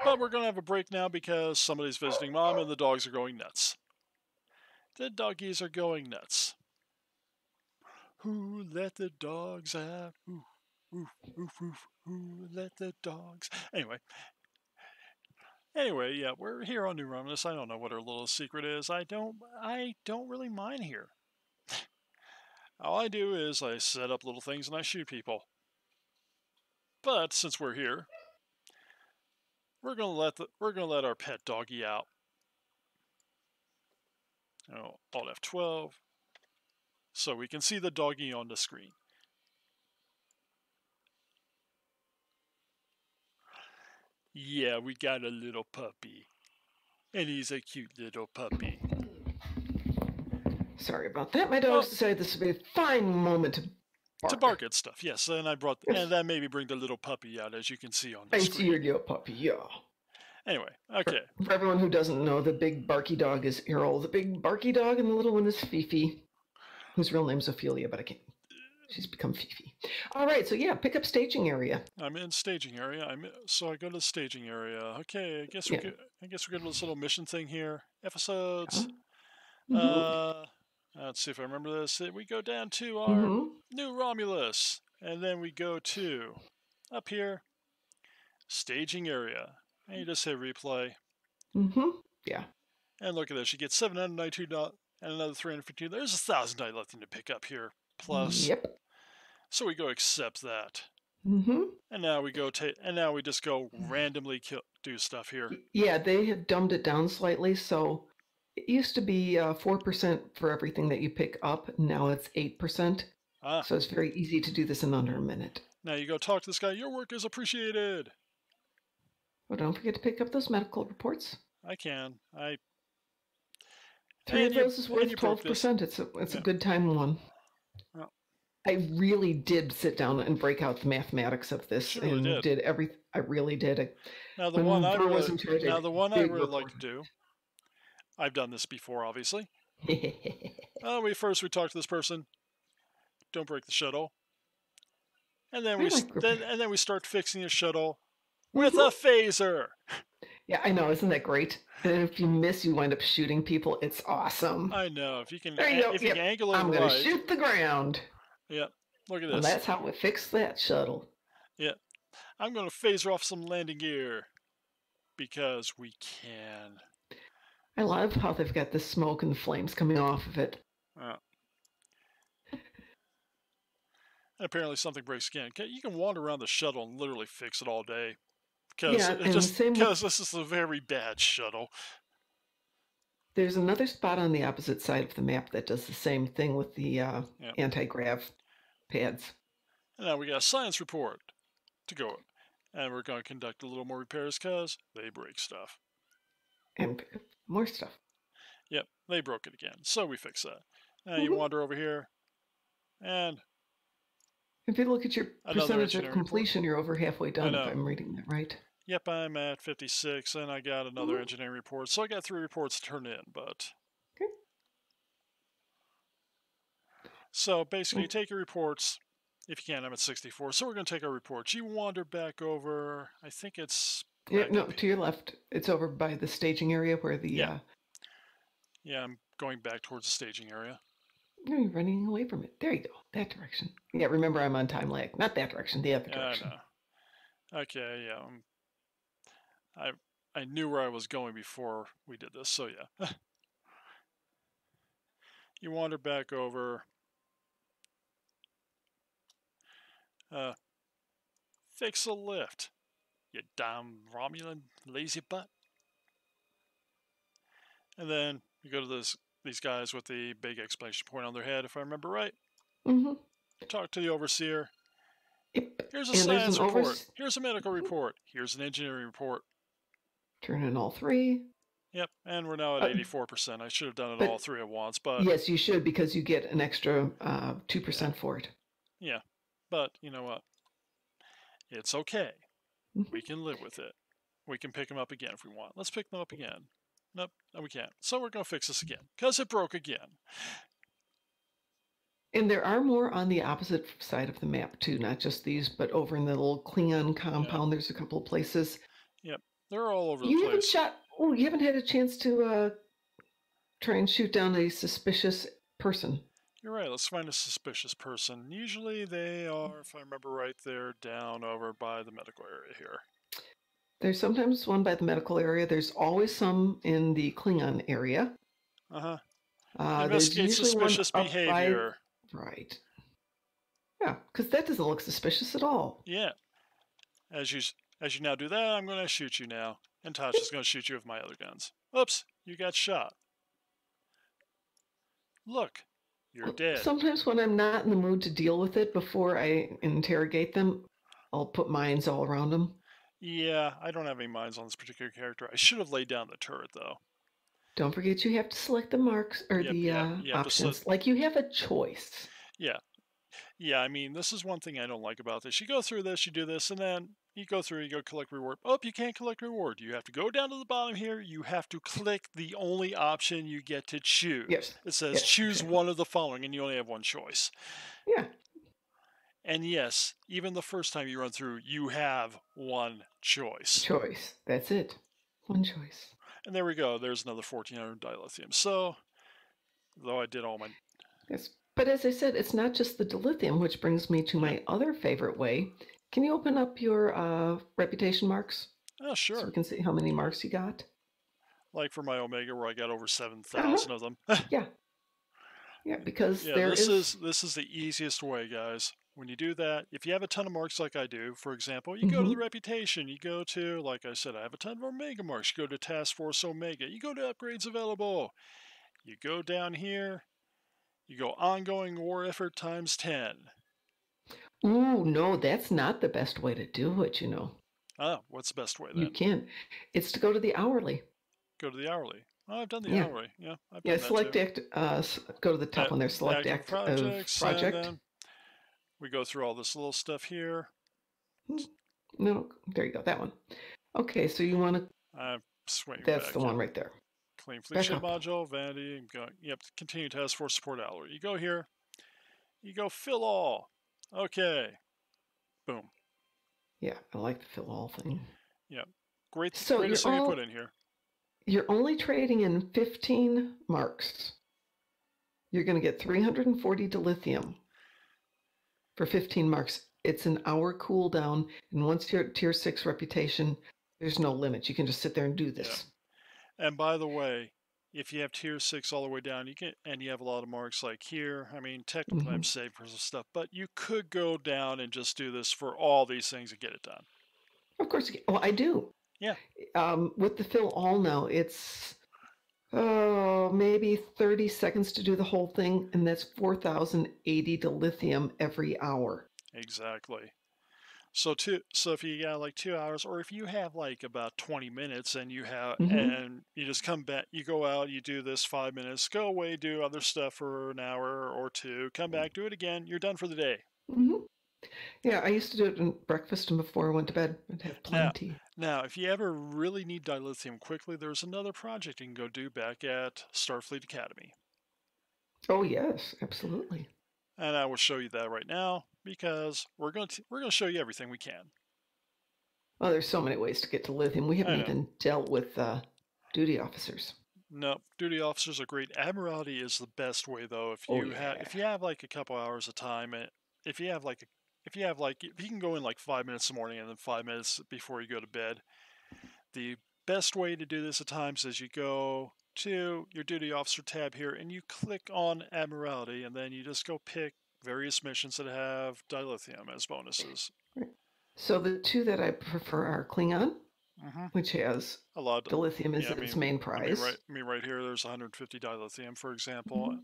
But we're going to have a break now because somebody's visiting Mom and the dogs are going nuts. The doggies are going nuts. Who let the dogs out? Ooh, ooh, ooh, ooh, who let the dogs... Anyway, yeah, we're here on New Romulus. I don't know what our little secret is. I don't really mind here. All I do is I set up little things and I shoot people. But since we're here, we're gonna let our pet doggy out. Alt F12, so we can see the doggy on the screen. Yeah, we got a little puppy. And he's a cute little puppy. Sorry about that. My dogs decided this would be a fine moment to bark. To bark at stuff, yes. And and that maybe bring the little puppy out, as you can see on the screen. I see your little puppy, yeah. Anyway, okay. For everyone who doesn't know, the big barky dog is Errol, the big barky dog, and the little one is Fifi, whose real name's Ophelia, but I can't. She's become Fifi. All right, so yeah, pick up staging area. I'm in staging area. So I go to the staging area. Okay, I guess we get this little mission thing here. Episodes. Let's see if I remember this. We go down to our New Romulus, and then we go to up here, staging area, and you just hit replay. Yeah. And look at this. You get $792 and another $315. There's $1,000 left to pick up here. Plus. Yep. So we go accept that. And now we go we just go randomly do stuff here. Yeah, they have dumbed it down slightly. So it used to be 4% for everything that you pick up. Now it's 8%. So it's very easy to do this in under a minute. Now you go talk to this guy. Your work is appreciated. Well, don't forget to pick up those medical reports. I can. Three of those is worth 12%. It's a good time one. Well, I really did sit down and break out the mathematics of this did everything. I really did. Now the one I really like to do. I've done this before, obviously. We talk to this person. Don't break the shuttle. And then we start fixing the shuttle with a phaser. Yeah, I know. Isn't that great? And if you miss, you wind up shooting people. It's awesome. I know. If you can angle it I'm going to shoot the ground. Yep. Look at this. And that's how we fix that shuttle. Yep. I'm going to phaser off some landing gear because we can. I love how they've got the smoke and the flames coming off of it. And apparently something breaks again. You can wander around the shuttle and literally fix it all day. Because this is a very bad shuttle. There's another spot on the opposite side of the map that does the same thing with the anti-grav pads. And now we got a science report to go. And we're going to conduct a little more repairs because they break stuff. And more stuff. Yep, they broke it again. So we fix that. Now you wander over here. And if you look at your percentage of completion, you're over halfway done, if I'm reading that right. Yep, I'm at 56, and I got another engineering report. So I got 3 reports to turn in, but... Okay. So basically, take your reports. If you can, I'm at 64. So we're going to take our reports. You wander back over, I think it's Yeah, That no, could be. to your left. It's over by the staging area where the. Yeah. Yeah, I'm going back towards the staging area. No, you're running away from it. There you go. That direction. Yeah, remember I'm on time lag. Not that direction, the other Yeah, I direction. know. Okay, yeah. I knew where I was going before we did this, so yeah. You wander back over. Fix a lift. You damn Romulan lazy butt. And then you go to these guys with the big exclamation point on their head, if I remember right. Mm-hmm. Talk to the overseer. Yep. Here's a And there's science an report. Here's a medical report. Here's an engineering report. Turn in all three. Yep, and we're now at 84%. I should have done it all three at once, but yes, you should because you get an extra 2% for it. yeah, but you know what? It's okay. Mm-hmm. We can live with it. We can pick them up again if we want. Let's pick them up again. Nope, no, we can't. So we're going to fix this again because it broke again. And there are more on the opposite side of the map too, not just these, but over in the little Klingon compound, there's a couple of places. Yep, they're all over the You place. you haven't had a chance to try and shoot down a suspicious person. You're right. Let's find a suspicious person. Usually they are, if I remember right, they're down over by the medical area here. There's sometimes one by the medical area. There's always some in the Klingon area. Uh-huh. There's Investigate usually suspicious one up behavior. Right. Yeah, because that doesn't look suspicious at all. Yeah. As you now do that, I'm going to shoot you now. And Tasha's going to shoot you with my other guns. Oops, you got shot. Look, you're dead. Sometimes when I'm not in the mood to deal with it before I interrogate them, I'll put mines all around them. Yeah, I don't have any mines on this particular character. I should have laid down the turret, though. Don't forget you have to select the marks or the options. Like you have a choice. Yeah. Yeah, I mean, this is one thing I don't like about this. You go through this, you do this, and then you go through, you go collect reward. Oh, you can't collect reward. You have to go down to the bottom here. You have to click the only option you get to choose. Yes. It says choose one of the following, and you only have one choice. Yeah. And yes, even the first time you run through, you have one choice. That's it. One choice. And there we go. There's another 1400 dilithium. So, though I did all my... Yes. But as I said, it's not just the dilithium, which brings me to my other favorite way. Can you open up your reputation marks? Oh, sure. So we can see how many marks you got. Like for my Omega, where I got over 7,000 of them. Yeah. Yeah, because this is the easiest way, guys. When you do that, if you have a ton of marks like I do, for example, you go to the reputation. You go to, like I said, I have a ton of Omega marks. You go to Task Force Omega. You go to upgrades available. You go down here. You go ongoing war effort times 10. Ooh, no, that's not the best way to do it, you know. Oh, what's the best way then? You can. It's to go to the hourly. Go to the hourly. Oh, I've done the hourly. Yeah, I've done that select too. act. Go to the top on there. Select act project. And then we go through all this little stuff here. No, there you go. That one. Okay, so you want to. I'm swinging. That's the one right there. Clean fleet ship module, vanity. Yep, continue task force support alloy. You go here. You go fill all. Okay. Boom. Yeah, I like the fill all thing. Yep. Greatest thing you put in here. You're only trading in 15 marks. You're going to get 340 dilithium for 15 marks. It's an hour cooldown, and once you're at tier 6 reputation, there's no limit. You can just sit there and do this. Yeah. And by the way, if you have tier 6 all the way down, and you have a lot of marks like here, I mean, technically I'm safe for some stuff, but you could go down and just do this for all these things and get it done. Of course. Well, I do. Yeah. With the fill all now, it's maybe 30 seconds to do the whole thing, and that's 4,080 dilithium every hour. Exactly. So if you got like 2 hours, or if you have like about 20 minutes and you have and you just come back, you go out, you do this 5 minutes, go away, do other stuff for an hour or two, come back, do it again, you're done for the day. Yeah, I used to do it in breakfast and before I went to bed. I'd have plenty. Now, if you ever really need dilithium quickly, there's another project you can go do back at Starfleet Academy. Oh yes, absolutely. And I will show you that right now because we're going to show you everything we can. Oh, there's so many ways to get to lithium. We haven't even dealt with duty officers. No, duty officers are great. Admiralty is the best way though. If you have like a couple hours of time, if you have like if you can go in like 5 minutes in the morning and then 5 minutes before you go to bed. The best way to do this at times is you go to your duty officer tab here and you click on Admiralty, and then you just go pick various missions that have dilithium as bonuses. Right. So the two that I prefer are Klingon, which has a lot. Dilithium is its main prize. Right here, there's 150 dilithium, for example.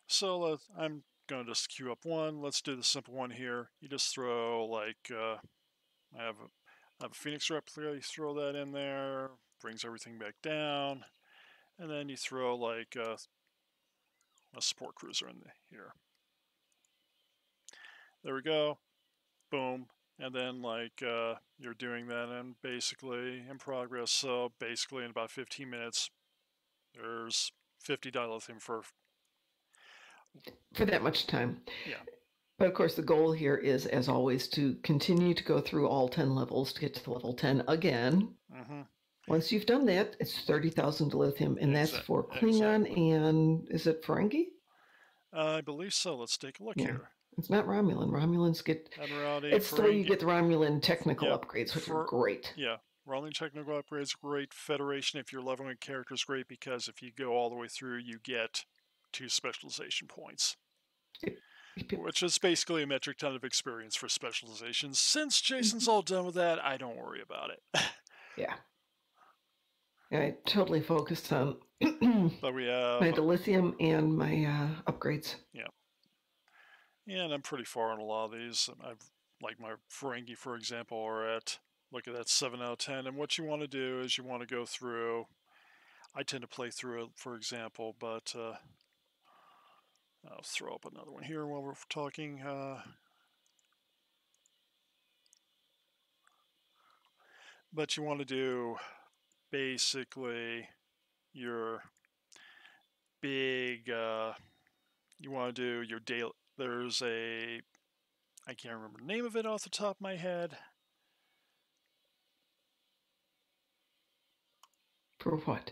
So I'm going to just queue up one. Let's do the simple one here. You just throw like I have a Phoenix replica. You throw that in there, brings everything back down, and then you throw like a support cruiser in here. There we go. Boom. And then like you're doing that and basically in progress. So basically in about 15 minutes, there's 50 dilithium for that much time. Yeah. But of course, the goal here is, as always, to continue to go through all 10 levels to get to level 10 again. Once you've done that, it's 30,000 dilithium, and that's for Klingon and is it Ferengi? I believe so. Let's take a look here. It's not Romulan. Romulans get Admiralty. It's Ferengi. The way you get the Romulan technical upgrades, which are great. Yeah, Romulan technical upgrades are great. Federation, if you're leveling a character, is great because if you go all the way through, you get 2 specialization points. Which is basically a metric ton of experience for specializations. Since Jason's all done with that, I don't worry about it. Yeah. I totally focused on but we have my dilithium and my upgrades. Yeah. Yeah, and I'm pretty far on a lot of these. I've like my Ferengi, for example, are at, look at that, 7 out of 10. And what you want to do is you want to go through, I tend to play through it, for example, but I'll throw up another one here while we're talking. But you want to do basically your big, you want to do your daily, there's a, I can't remember the name of it off the top of my head. For what?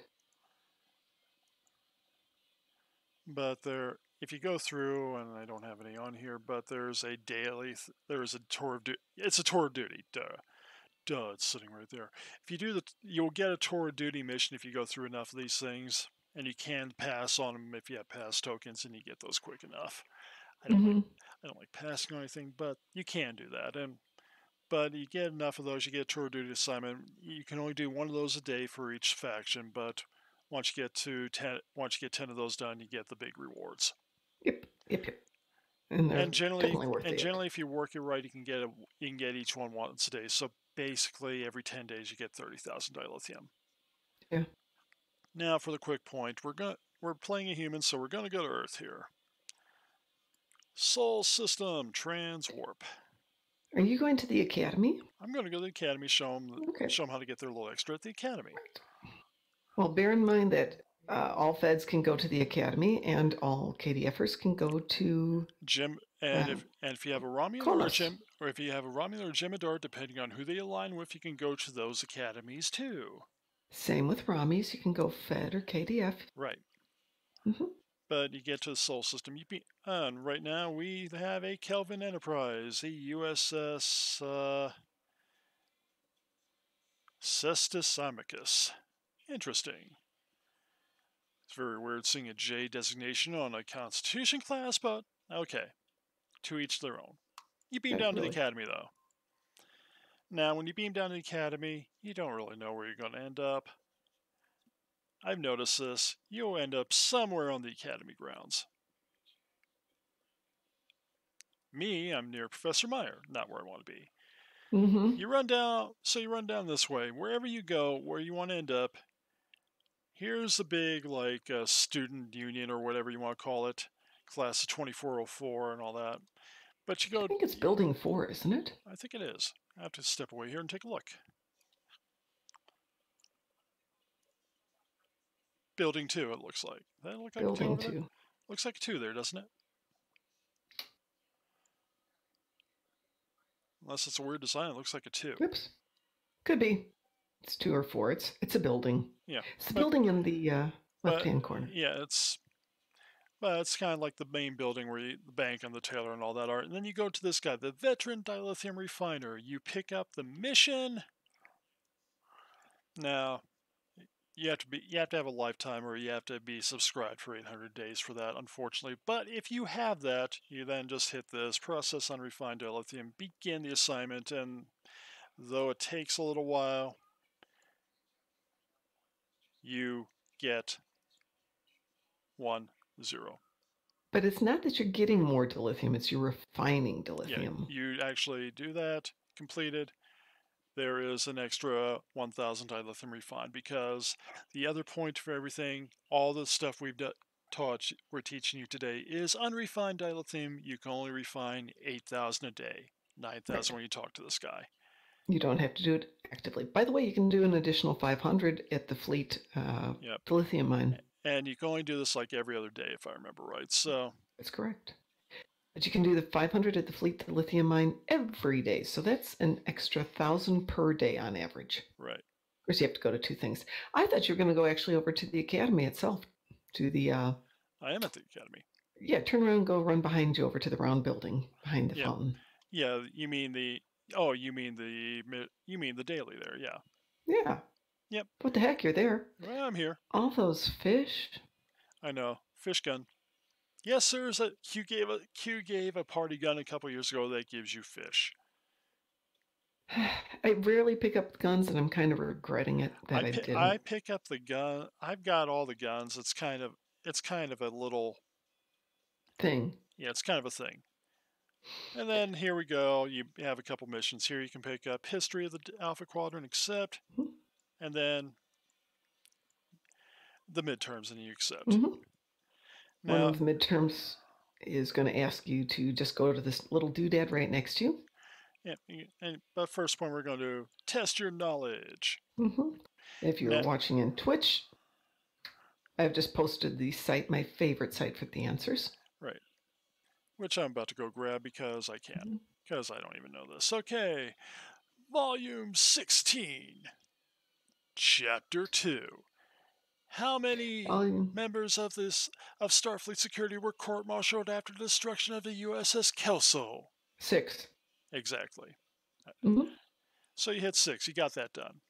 But there, if you go through, and I don't have any on here, but there's a daily, there's a tour of duty. It's a tour of duty. Duh, it's sitting right there. If you do you'll get a tour of duty mission if you go through enough of these things, and you can pass on them if you have pass tokens, and you get those quick enough. I don't like passing on anything, but you can do that. But you get enough of those, you get a tour of duty assignment. You can only do one of those a day for each faction, but once you get 10 of those done, you get the big rewards. Yep. And generally, if you work it right, you can get each one once a day. So basically, every 10 days, you get 30,000 dilithium. Yeah. Now, for the quick point, we're playing a human, so we're gonna go to Earth here. Sol system transwarp. Are you going to the academy? I'm going to go to the academy, show them how to get their little extra at the academy. Well, bear in mind that all feds can go to the academy, and all KDFers can go to Jim. And if you have a Romulan or if you have a Romulan or Jem'Hadar, depending on who they align with, you can go to those academies too. Same with Ramis. You can go Fed or KDF. Right. But you get to the Sol system. And right now we have a Kelvin Enterprise, a USS Cestus Amicus. Interesting. It's very weird seeing a J designation on a Constitution class, but okay. To each their own. You beam down to the academy, though. Now, when you beam down to the academy, you don't really know where you're going to end up. I've noticed this. You'll end up somewhere on the academy grounds. Me, I'm near Professor Meyer, not where I want to be. You run down this way. Wherever you go, where you want to end up, here's the big, like, student union or whatever you want to call it. Class of 2404 and all that. But you go... I think it's Building 4, isn't it? I think it is. I have to step away here and take a look. Building 2, it looks like. That look like Building 2. Looks like a 2 there, doesn't it? Unless it's a weird design, it looks like a 2. Oops. Could be. It's 2 or 4. It's a building. Yeah. It's the building in the But left-hand corner. yeah, it's kind of like the main building where the bank and the tailor and all that are. And then you go to this guy, the veteran dilithium refiner. You pick up the mission. Now, you have to have a lifetime, or you have to be subscribed for 800 days for that, unfortunately. But if you have that, you then just hit this process unrefined dilithium, begin the assignment, and though it takes a little while, you get 1, 0. But it's not that you're getting more dilithium, it's you're refining dilithium. Yeah, you actually do that, completed. There is an extra 1,000 dilithium refined, because the other point for everything, all the stuff we're teaching you today is unrefined dilithium. You can only refine 8,000 a day, 9,000 when you talk to this guy. You don't have to do it actively. By the way, you can do an additional 500 at the Fleet dilithium mine. And you can only do this like every other day, if I remember right. So that's correct. But you can do the 500 at the Fleet lithium mine every day. So that's an extra 1,000 per day on average. Right. Of course, you have to go to 2 things. I thought you were going to go actually over to the academy itself, to the... I am at the academy. Yeah, turn around and go run behind you over to the round building behind the fountain. Yeah, you mean the... Oh, you mean the daily there, yeah. Yeah. Yep. What the heck, you're there. Well, I'm here. All those fish. I know. Fish gun. Yes, sir. Q gave a party gun a couple years ago that gives you fish. I rarely pick up guns, and I'm kind of regretting it that I didn't. I pick up the gun. I've got all the guns. It's kind of a little thing. Yeah, it's kind of a thing. And then here we go. You have a couple missions here. You can pick up history of the Alpha Quadrant, accept, and then the midterms, and you accept. Now, one of the midterms is going to ask you to just go to this little doodad right next to you. Yeah, but first point, we're going to test your knowledge. If you're watching in Twitch, I've just posted the site, my favorite site for the answers. Right. Which I'm about to go grab because I can. Because I don't even know this. Okay. Volume 16. Chapter 2. How many members of Starfleet security were court-martialed after the destruction of the USS Kelso? 6. Exactly. So you hit 6. You got that done.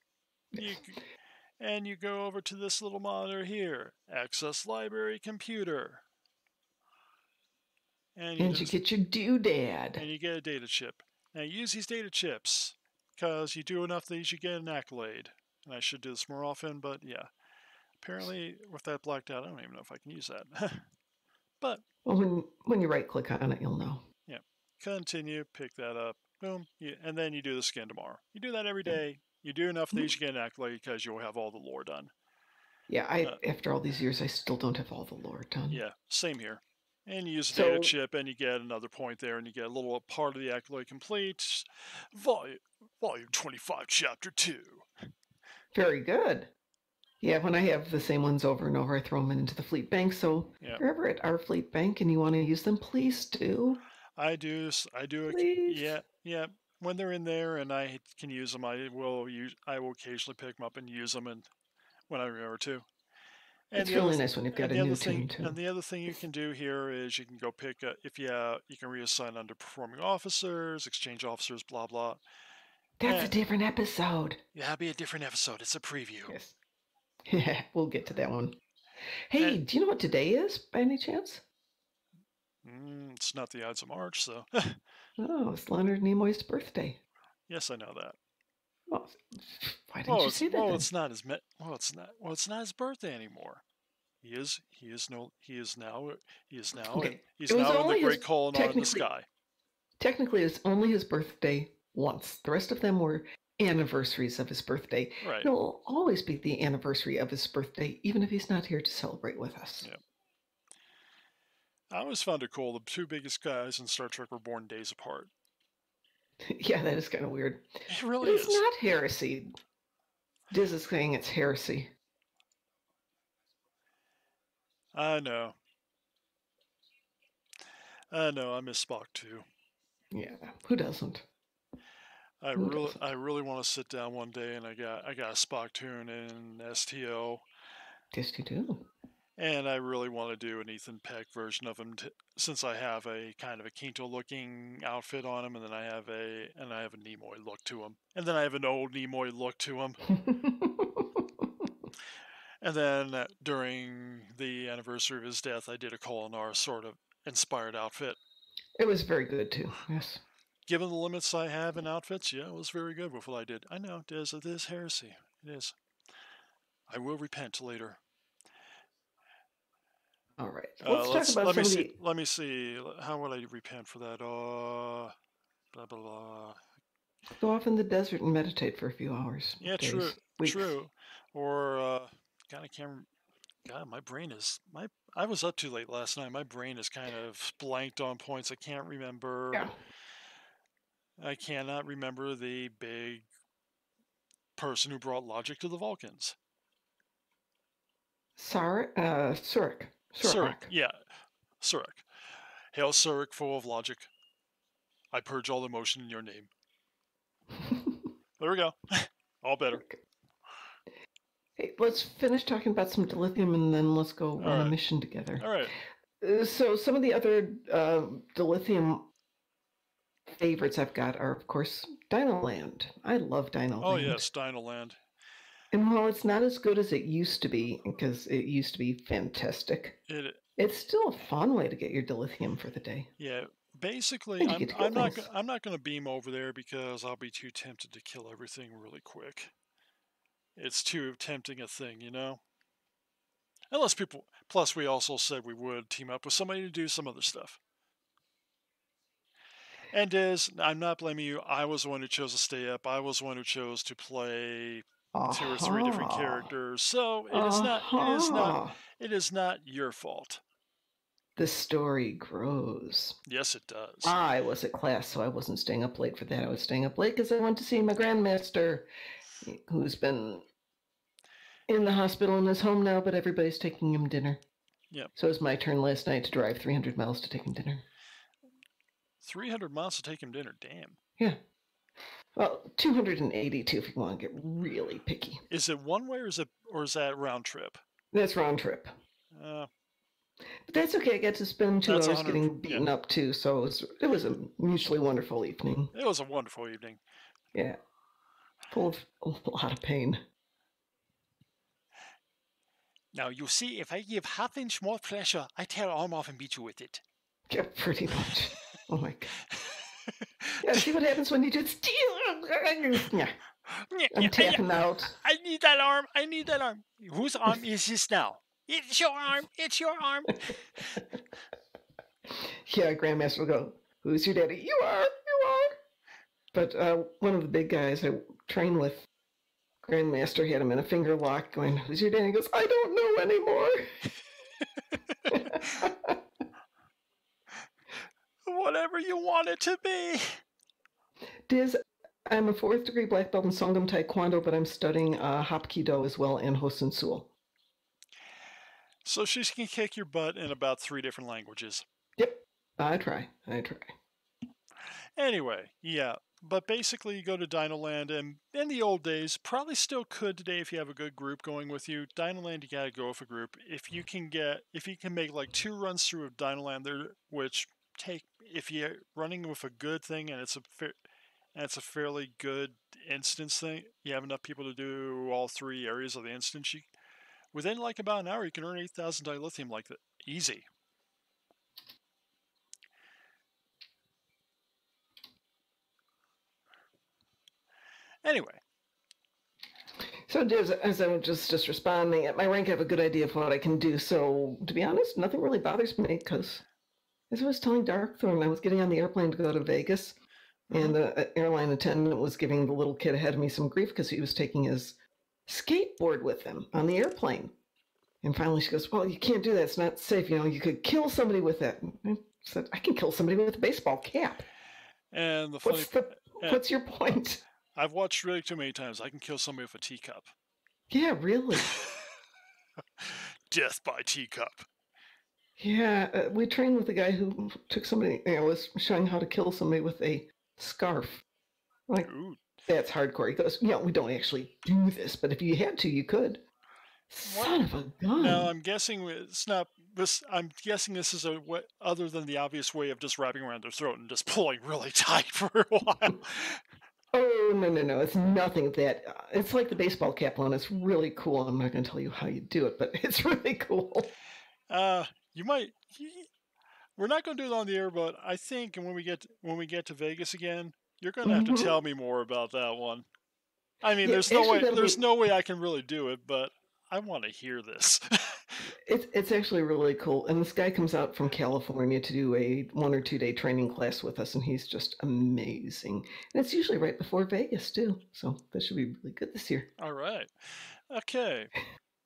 And you go over to this little monitor here. Access library computer. And you get your doodad. And you get a data chip. Now use these data chips, because you do enough of these, you get an accolade. And I should do this more often, but yeah. Apparently, with that blacked out, I don't even know if I can use that. But well, when you right-click on it, you'll know. Yeah. Continue, pick that up, boom, and then you do this again tomorrow. You do that every day. You do enough of these, you get an accolade, because you'll have all the lore done. Yeah, after all these years, I still don't have all the lore done. Yeah, same here. And you use a data chip, and you get another point there, and you get a little part of the accolade complete. Volume 25, Chapter 2. Very good. Yeah, when I have the same ones over and over, I throw them into the Fleet Bank. So if you're ever at our Fleet Bank and you want to use them, please do. I do. Please. Yeah. When they're in there and I can use them, I will occasionally pick them up and use them, and when I remember to. And it's really nice when you've got a new team too. And the other thing you can do here is you can go pick up, you can reassign underperforming officers, exchange officers, blah blah. That's a different episode. Yeah, that'll be a different episode. It's a preview. Yes. Yeah, we'll get to that one. Hey, do you know what today is, by any chance? It's not the Ides of March, so. Oh, it's Leonard Nimoy's birthday. Yes, I know that. Well, why didn't you say that? Well, it's not his birthday anymore. He is now Okay. He's now in the great colonnade in the sky. Technically, it's only his birthday once. The rest of them were anniversaries of his birthday. Right. It'll always be the anniversary of his birthday, even if he's not here to celebrate with us. Yeah. I always found it cool. The two biggest guys in Star Trek were born days apart. Yeah, that is kind of weird. It really is. It's not heresy. Diz is saying it's heresy. I know. I miss Spock too. Yeah, who doesn't? Who doesn't? I really want to sit down one day, and I got a Spock tune in STO, Yes, you do. and I really want to do an Ethan Peck version of him, since I have a kind of a Quinto looking outfit on him, and then I have a Nimoy look to him, and then I have an old Nimoy look to him, and then during the anniversary of his death, I did a Kolinar sort of inspired outfit. It was very good too. Yes. Given the limits I have in outfits, yeah, it was very good with what I did. I know, Diz, it is heresy. It is. I will repent later. All right. Let's talk about some of the... Let me see. How would I repent for that? Blah, blah, blah. Go off in the desert and meditate for a few hours. Yeah, days, true. weeks. True. Or, God, I can't... God, my brain is... I was up too late last night. My brain is kind of blanked on points. I can't remember... Yeah. I cannot remember the big person who brought logic to the Vulcans. Surik. Yeah. Surik. Hail Surik, full of logic. I purge all emotion in your name. There we go. All better. Okay. Hey, let's finish talking about some dilithium and then let's go on a mission together. All right. So some of the other dilithium favorites I've got are, of course, Dinoland. I love Dinoland. Oh, yes, Dinoland. And while it's not as good as it used to be, because it used to be fantastic, it's still a fun way to get your dilithium for the day. Yeah, basically, I'm not going to beam over there because I'll be too tempted to kill everything really quick. It's too tempting a thing, you know? Unless people... Plus, we also said we would team up with somebody to do some other stuff. And Diz, I'm not blaming you. I was the one who chose to stay up. I was the one who chose to play 2 or 3 different characters. So it is not your fault. The story grows. Yes, it does. I was at class, so I wasn't staying up late for that. I was staying up late because I went to see my grandmaster, who's been in the hospital and is home now, but everybody's taking him dinner. Yep. So it was my turn last night to drive 300 miles to take him dinner. 300 miles to take him dinner, damn. Yeah. Well, 282 if you want to get really picky. Is it one way or is that round trip? That's round trip. But that's okay. I get to spend 2 hours getting beaten up too, so it was a mutually wonderful evening. It was a wonderful evening. Yeah. Full of a lot of pain. Now, you see, if I give half-inch more pressure, I tear your arm off and beat you with it. Yeah, pretty much. Oh my god. Yeah, see what happens when you just... Yeah. I'm tapping out. I need that arm. I need that arm. Whose arm is this now? It's your arm. It's your arm. Yeah, Grandmaster will go, who's your daddy? You are. But one of the big guys I train with, Grandmaster had him in a finger lock going, who's your daddy? He goes, I don't know anymore. Whatever you want it to be. Diz, I'm a 4th degree black belt in Sangam Taekwondo, but I'm studying Hapkido as well and Hosen Sul. So she can kick your butt in about 3 different languages. Yep, I try. Anyway, yeah. But basically, you go to Dinoland, and in the old days, probably still could today if you have a good group going with you. Dinoland, you gotta go with a group. If you can make like 2 runs through of Dinoland, if you're running with a good thing and it's a fairly good instance thing, you have enough people to do all 3 areas of the instance. Within like about an hour, you can earn 8,000 dilithium like that, easy. Anyway. So as I'm just responding, at my rank I have a good idea of what I can do. So to be honest, nothing really bothers me because as I was telling Darkthorn, I was getting on the airplane to go to Vegas, and the airline attendant was giving the little kid ahead of me some grief because he was taking his skateboard with him on the airplane. And finally she goes, well, you can't do that. It's not safe. You could kill somebody with that. And I said, I can kill somebody with a baseball cap. And what's your point? I've watched Riddick too many times. I can kill somebody with a teacup. Yeah, really. Death by teacup. Yeah, we trained with a guy who took somebody, was showing how to kill somebody with a scarf. Like, Ooh. that's hardcore. He goes, yeah, we don't actually do this, but if you had to, you could. Son of a gun. Now I'm guessing it's not this. I'm guessing this is a what other than the obvious way of just wrapping around their throat and just pulling really tight for a while. Oh, no. It's nothing that. It's like the baseball cap one. It's really cool. I'm not going to tell you how you do it, but it's really cool. You might. We're not going to do it on the air, but I think when we get to Vegas again, you're going to have to tell me more about that one. I mean, Yeah, there's no actually, way. There's no way I can really do it, but I want to hear this. It's actually really cool. And this guy comes out from California to do a 1 or 2 day training class with us, and he's just amazing. And it's usually right before Vegas too, so that should be really good this year. All right. Okay.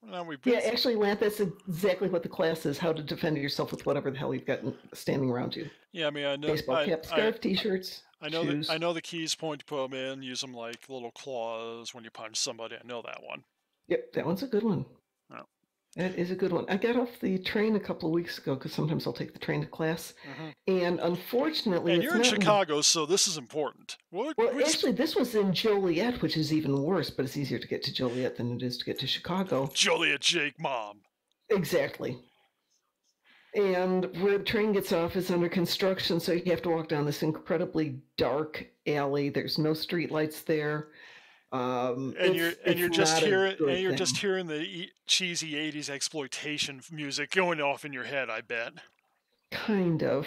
Now we've Yeah, actually, Lance, that's exactly what the class is: how to defend yourself with whatever the hell you've got standing around you. Yeah, I mean, I know Baseball cap, scarf, t-shirts, shoes. I know the keys point to put them in. Use them like little claws when you punch somebody. I know that one. Yep, that one's a good one. Oh. That is a good one. I got off the train a couple of weeks ago because sometimes I'll take the train to class, and unfortunately, And it's you're in not Chicago, so this is important. Actually, this was in Joliet, which is even worse, but it's easier to get to Joliet than it is to get to Chicago. Joliet Jake Mom. Exactly. And where the train gets off is under construction, so you have to walk down this incredibly dark alley. There's no street lights there. And you're just hearing the cheesy '80s exploitation music going off in your head. I bet. Kind of.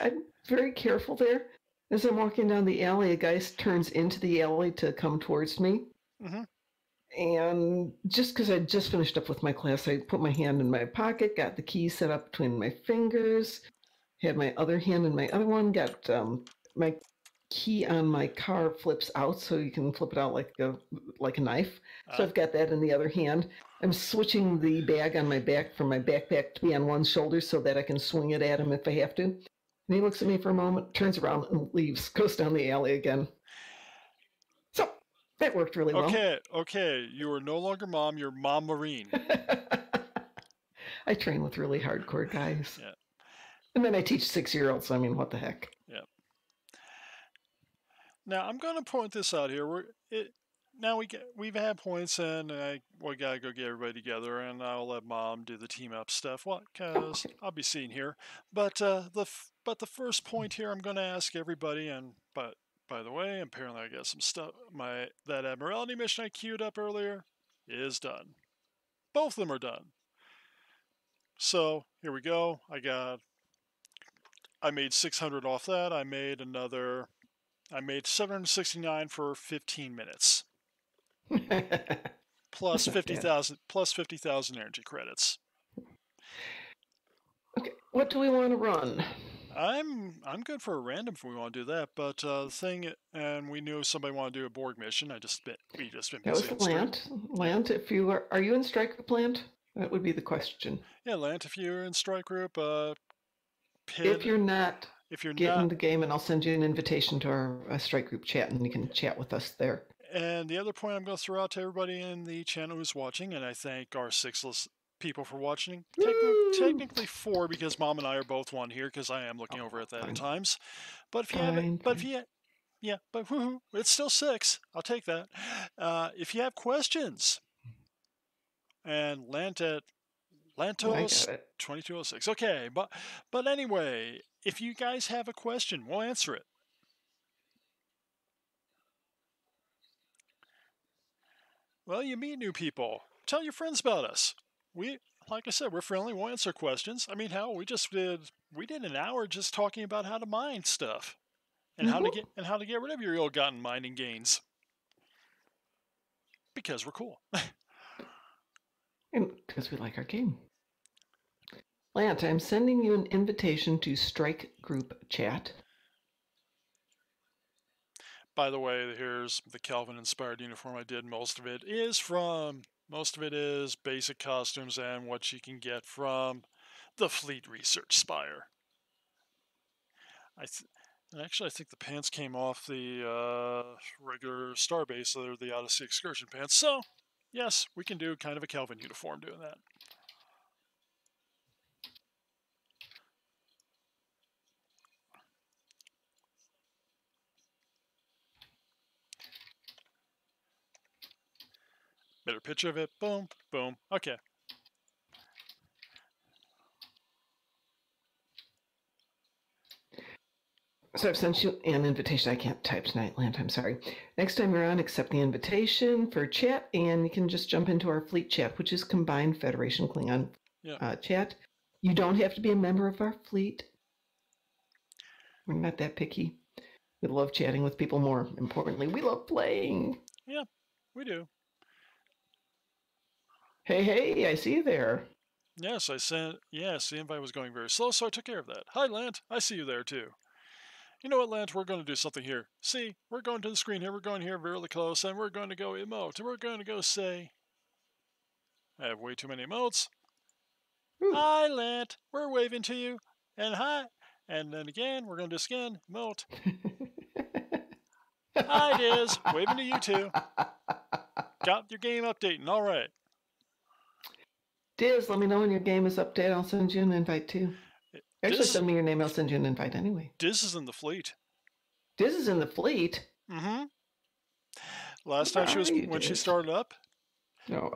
I'm very careful there. As I'm walking down the alley, a guy turns into the alley to come towards me. And just because I just finished up with my class, I put my hand in my pocket, got the key set up between my fingers, had my other hand in my other one, got my key on my car flips out so you can flip it out like a knife. So I've got that in the other hand. I'm switching the bag on my back from my backpack to be on one shoulder so that I can swing it at him if I have to. And he looks at me for a moment, turns around and leaves, goes down the alley again. So that worked really well. Okay. You are no longer Mom, you're Mom Marine. I train with really hardcore guys. Yeah. And then I teach 6-year-olds, so I mean, what the heck? Yeah. Now I'm going to point this out here. We've had points, and we gotta go get everybody together, and I'll let Mom do the team up stuff. Well, because I'll be seen here. But the first point here, I'm going to ask everybody, and by the way, apparently I got some stuff. That Admiralty mission I queued up earlier is done. Both of them are done. So here we go. I made 600 off that. I made 769 for 15 minutes. plus 50,000 energy credits. Okay, what do we want to run? I'm good for a random if we want to do that, but the thing, and we knew somebody wanted to do a Borg mission. We just been busy. That was Lant. Lant, if you are you in strike group, Lant? That would be the question. Yeah, Lant, if you're in strike group, if you're not, get in the game, and I'll send you an invitation to our strike group chat, and you can chat with us there. And the other point I'm going to throw out to everybody in the channel who's watching, and I thank our 6 people for watching. Technically 4 because Mom and I are both on here because I am looking over at that at times. But it's still 6. I'll take that. If you have questions, and Lantos 2206. Okay, but anyway, if you guys have a question, we'll answer it. Well, you meet new people. Tell your friends about us. Like I said, we're friendly. We'll answer questions. I mean, hell, we did an hour just talking about how to mine stuff, and how to get rid of your ill-gotten mining gains. Because we're cool. And because we like our game. Lant, I'm sending you an invitation to strike group chat. By the way, here's the Kelvin-inspired uniform I did. Most of it is basic costumes and what you can get from the Fleet Research Spire. I think the pants came off the regular Starbase, so they're the Odyssey Excursion pants. So, yes, we can do kind of a Kelvin uniform doing that. Better picture of it. Boom, boom. Okay. So I've sent you an invitation. I can't type tonight, Lant. I'm sorry. Next time you're on, accept the invitation for chat, and you can just jump into our fleet chat, which is Combined Federation Klingon chat. You don't have to be a member of our fleet. We're not that picky. We love chatting with people. More importantly, we love playing. Yeah, we do. Hey, I see you there. Yes, I sent. Yes, the invite was going very slow, so I took care of that. Hi, Lant. I see you there too. You know what, Lant? We're going to do something here. See, we're going to the screen here. We're going here really close, and we're going to go emote. And we're going to go say. I have way too many emotes. Ooh. Hi, Lant. We're waving to you. And hi. And then again, we're going to do skin emote. Hi, Diz. Waving to you too. Got your game updating. All right. Diz, let me know when your game is updated. I'll send you an invite too. Actually, send me your name. I'll send you an invite anyway. Diz is in the fleet. Diz is in the fleet? Mm-hmm. Last time she started up. No,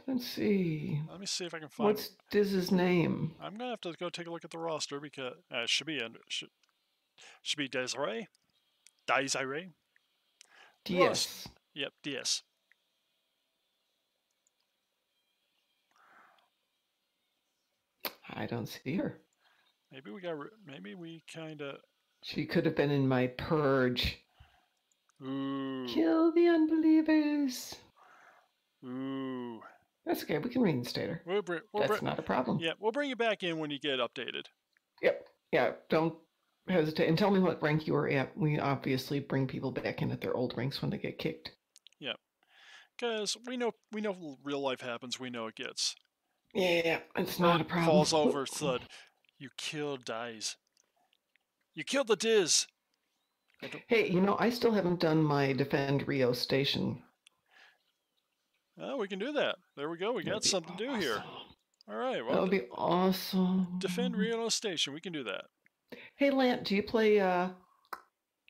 let's see. Let me see if I can find. What's Diz's name? I'm gonna have to go take a look at the roster because it should be Desiree. Desiree. DS. Yep, DS. I don't see her. Maybe we kind of. She could have been in my purge. Ooh. Kill the unbelievers. Ooh. That's okay. We can reinstate her. That's not a problem. Yeah, we'll bring you back in when you get updated. Yep. Yeah. Don't hesitate and tell me what rank you were at. We obviously bring people back in at their old ranks when they get kicked. Yeah. Because we know real life happens. We know it gets. Yeah, it's not a problem. Falls over, thud. You killed Diz. You killed the Diz. Hey, I still haven't done my Defend Rio station. Oh, we can do that. There we go. We got something to do here. All right. Well, that would be awesome. Defend Rio station. We can do that. Hey, Lant, do you play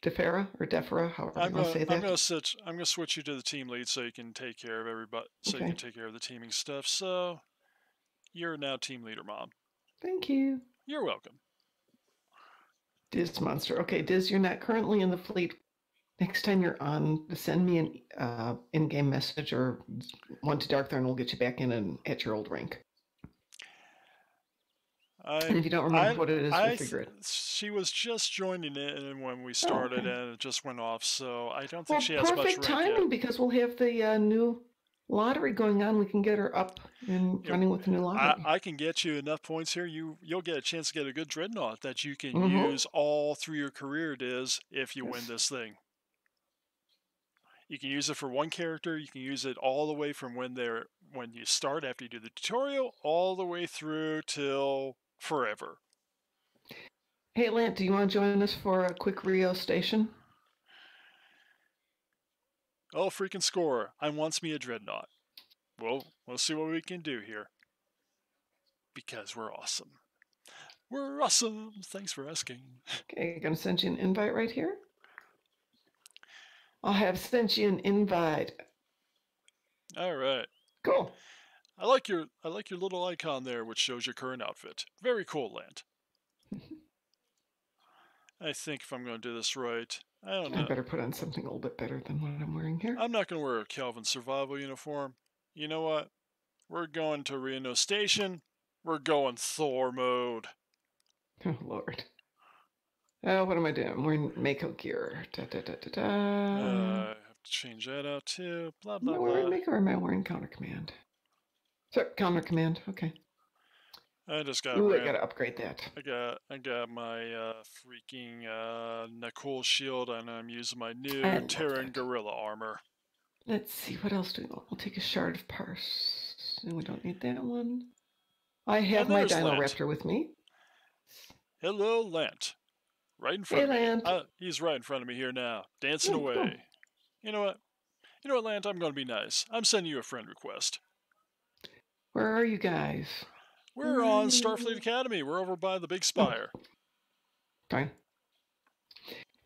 Defera or Defera? However you want to say that. I'm gonna switch you to the team lead so you can take care of everybody. So you can take care of the teaming stuff. So you're now team leader, Mom. Thank you. You're welcome. Diz Monster. Okay, Diz, you're not currently in the fleet. Next time you're on, send me an in-game message or one to Dark Throne, and we'll get you back in and at your old rank. And if you don't remember what it is, we'll figure it. She was just joining in when we started, and it just went off. So I don't think she has much rank perfect timing yet. Because we'll have the new lottery going on. We can get her up and running with the new lottery. I can get you enough points here. You'll get a chance to get a good dreadnought that you can use all through your career, Diz, if you win this thing. You can use it for one character. You can use it all the way from when you start after you do the tutorial, all the way through till forever. Hey, Lant, do you want to join us for a quick Rio station? Oh, freaking score. I wants me a dreadnought. Well, we'll see what we can do here. Because we're awesome. We're awesome. Thanks for asking. Okay, going to send you an invite right here. I have sent you an invite. All right. Cool. I like your little icon there, which shows your current outfit. Very cool, Lant. I think if I'm going to do this right, I don't know. I better put on something a little bit better than what I'm wearing here. I'm not going to wear a Kelvin survival uniform. You know what? We're going to Reno Station. We're going Thor mode. Oh, Lord. Oh, what am I doing? I'm wearing Mako gear. I have to change that out too. Blah, blah, am I wearing Mako or am I wearing Counter Command? Sorry, Counter Command. Okay. I just got. Ooh, I gotta upgrade that. I got my freaking Nakul shield, and I'm using my new Terran Gorilla armor. Let's see, what else do we want? We'll take a shard of parse. And we don't need that one. I have my Dino Raptor with me. Hello, Lant. Right in front of me. Lant. He's right in front of me here now, dancing away. Cool. You know what, Lant? I'm going to be nice. I'm sending you a friend request. Where are you guys? We're on Starfleet Academy. We're over by the big spire. Fine.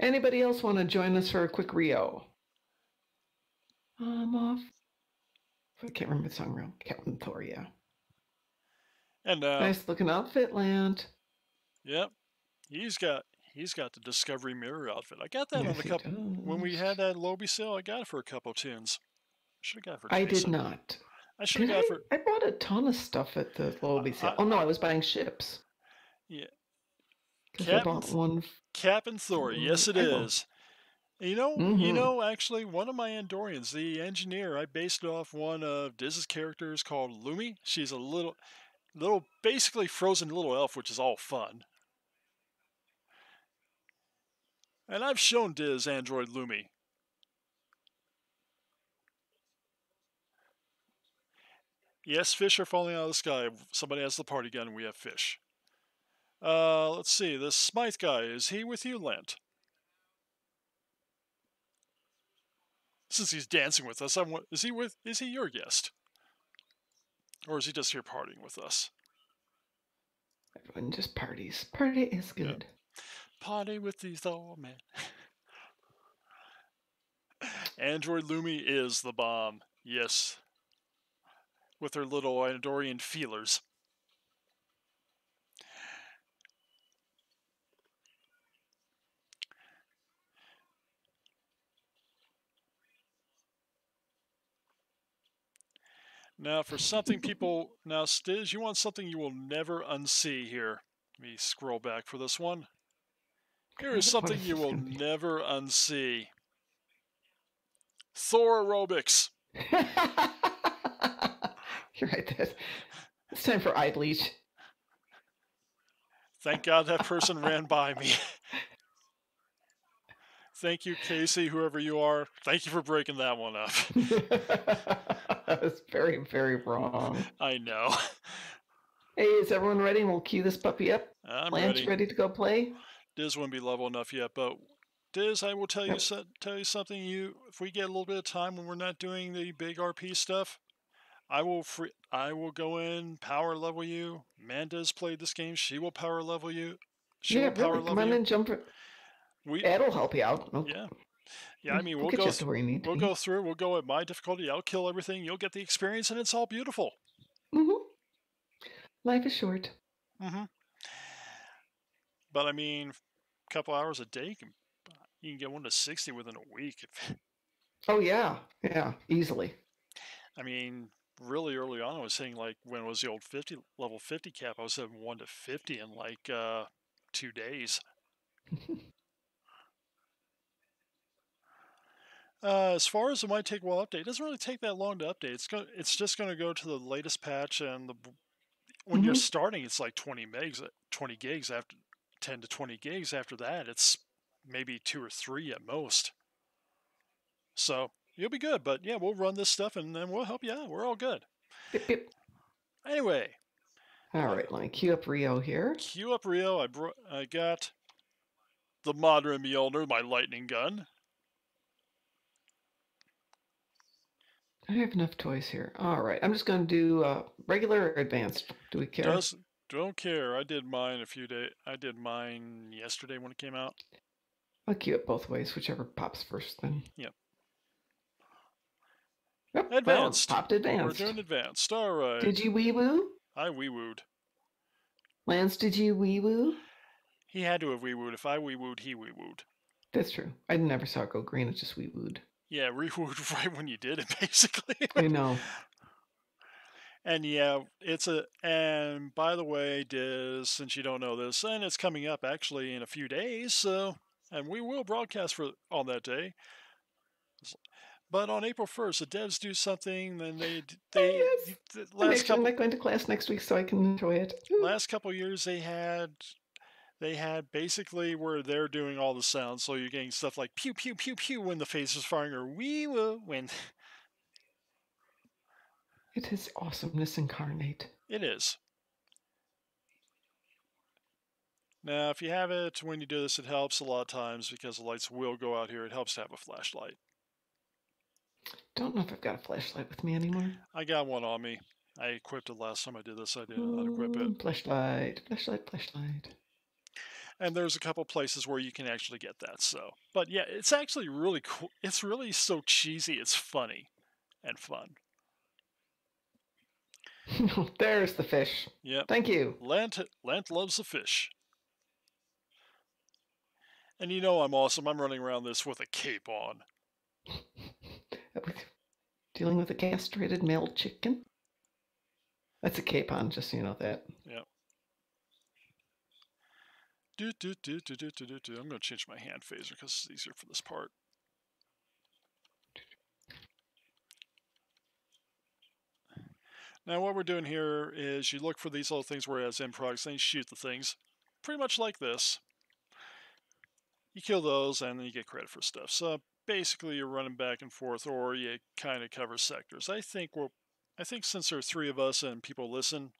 Anybody else want to join us for a quick Rio? I'm off. I can't remember the song real. Captain Thor, yeah. And Nice looking outfit, Land. Yep, he's got the Discovery Mirror outfit. I got that Yes, on a he couple when we does. had that Lobby sale. I got it for a couple of tunes. Should have got it for I Teresa. did not. I should have got it for. I bought a ton of stuff at the Lobby sale. Oh no, I was buying ships. Yeah. Because I bought one. Captain Thor. Yes, it is. You know, actually, one of my Andorians, the engineer, I based it off one of Diz's characters called Lumi. She's a little, basically frozen little elf, which is all fun. And I've shown Diz Android Lumi. Yes, fish are falling out of the sky. Somebody has the party gun, and we have fish. Let's see. This Smythe guy, is he with you, Lent? Since he's dancing with us, is he your guest? Or is he just here partying with us? Everyone just parties. Party is good. Yeah. Party with these old men. Android Lumi is the bomb. Yes. With her little Andorian feelers. Now, for something people... Now, Stiz, you want something you will never unsee here. Let me scroll back for this one. Here is something you will never unsee. Thor aerobics. You're right. It's time for eye bleach. Thank God that person ran by me. Thank you, Casey, whoever you are. Thank you for breaking that one up. That was very, very wrong. I know. Hey, is everyone ready? We'll cue this puppy up. I'm Lance, ready to go play? Diz wouldn't be level enough yet, but Diz, I will tell you something. If we get a little bit of time when we're not doing the big RP stuff, I will go in, power level you. Manda's played this game. She will power level you. Really? Come on and jump. That'll help you out. Yeah. Yeah, I mean, we'll go through. We'll go at my difficulty. I'll kill everything. You'll get the experience, and it's all beautiful. Life is short. But I mean, a couple hours a day, you can get 1 to 60 within a week. Oh yeah, easily. I mean, really early on, I was saying like when it was the old level 50 cap, I was having 1 to 50 in like 2 days. As far as it might take a while to update, it doesn't really take that long to update. It's just going to go to the latest patch, and when you're starting, it's like 20 gigs after 10 to 20 gigs. After that, it's maybe 2 or 3 at most. So you'll be good. But yeah, we'll run this stuff, and then we'll help you out. We're all good. Yep. Anyway. All right, let me queue up Rio here. Queue up Rio. I got the modern Mjolnir, my lightning gun. I have enough toys here. All right, I'm just going to do regular or advanced. Do we care? Don't care. I did mine I did mine yesterday when it came out. I'll queue it both ways, whichever pops first then. Yep. Advanced. Popped advanced. We're doing advanced. All right. Did you wee-woo? I wee-wooed. Lance, did you wee-woo? He had to have wee-wooed. If I wee-wooed, he wee-wooed. That's true. I never saw it go green. It just wee-wooed. Yeah, wee-wooed right when you did it, basically. I know. And yeah, and by the way, Diz, since you don't know this, and it's coming up actually in a few days, so, and we will broadcast on that day. But on April 1st, the devs do something, then yes. I'm not going to class next week, so I can enjoy it. Last couple of years, they had basically where they're doing all the sounds, so you're getting stuff like pew pew pew pew when the face is firing, or wee woo when. It is awesomeness incarnate. It is. Now, if you have it when you do this, it helps a lot of times because the lights will go out here. It helps to have a flashlight. Don't know if I've got a flashlight with me anymore. I got one on me. I equipped it last time I did this. I didn't unequip it. Flashlight. And there's a couple places where you can actually get that. So, but yeah, it's actually really cool. It's really so cheesy. It's funny and fun. There's the fish. Yep. Thank you. Lent loves the fish. And you know I'm awesome. I'm running around this with a cape on. Dealing with a castrated male chicken. That's a capon, just so you know that. Yep. I'm going to change my hand phaser because it's easier for this part. Now what we're doing here is you look for these little things where it has end products, then you shoot the things. Pretty much like this. You kill those and then you get credit for stuff. So basically you're running back and forth, or you kind of cover sectors. I think since there are 3 of us and people listen,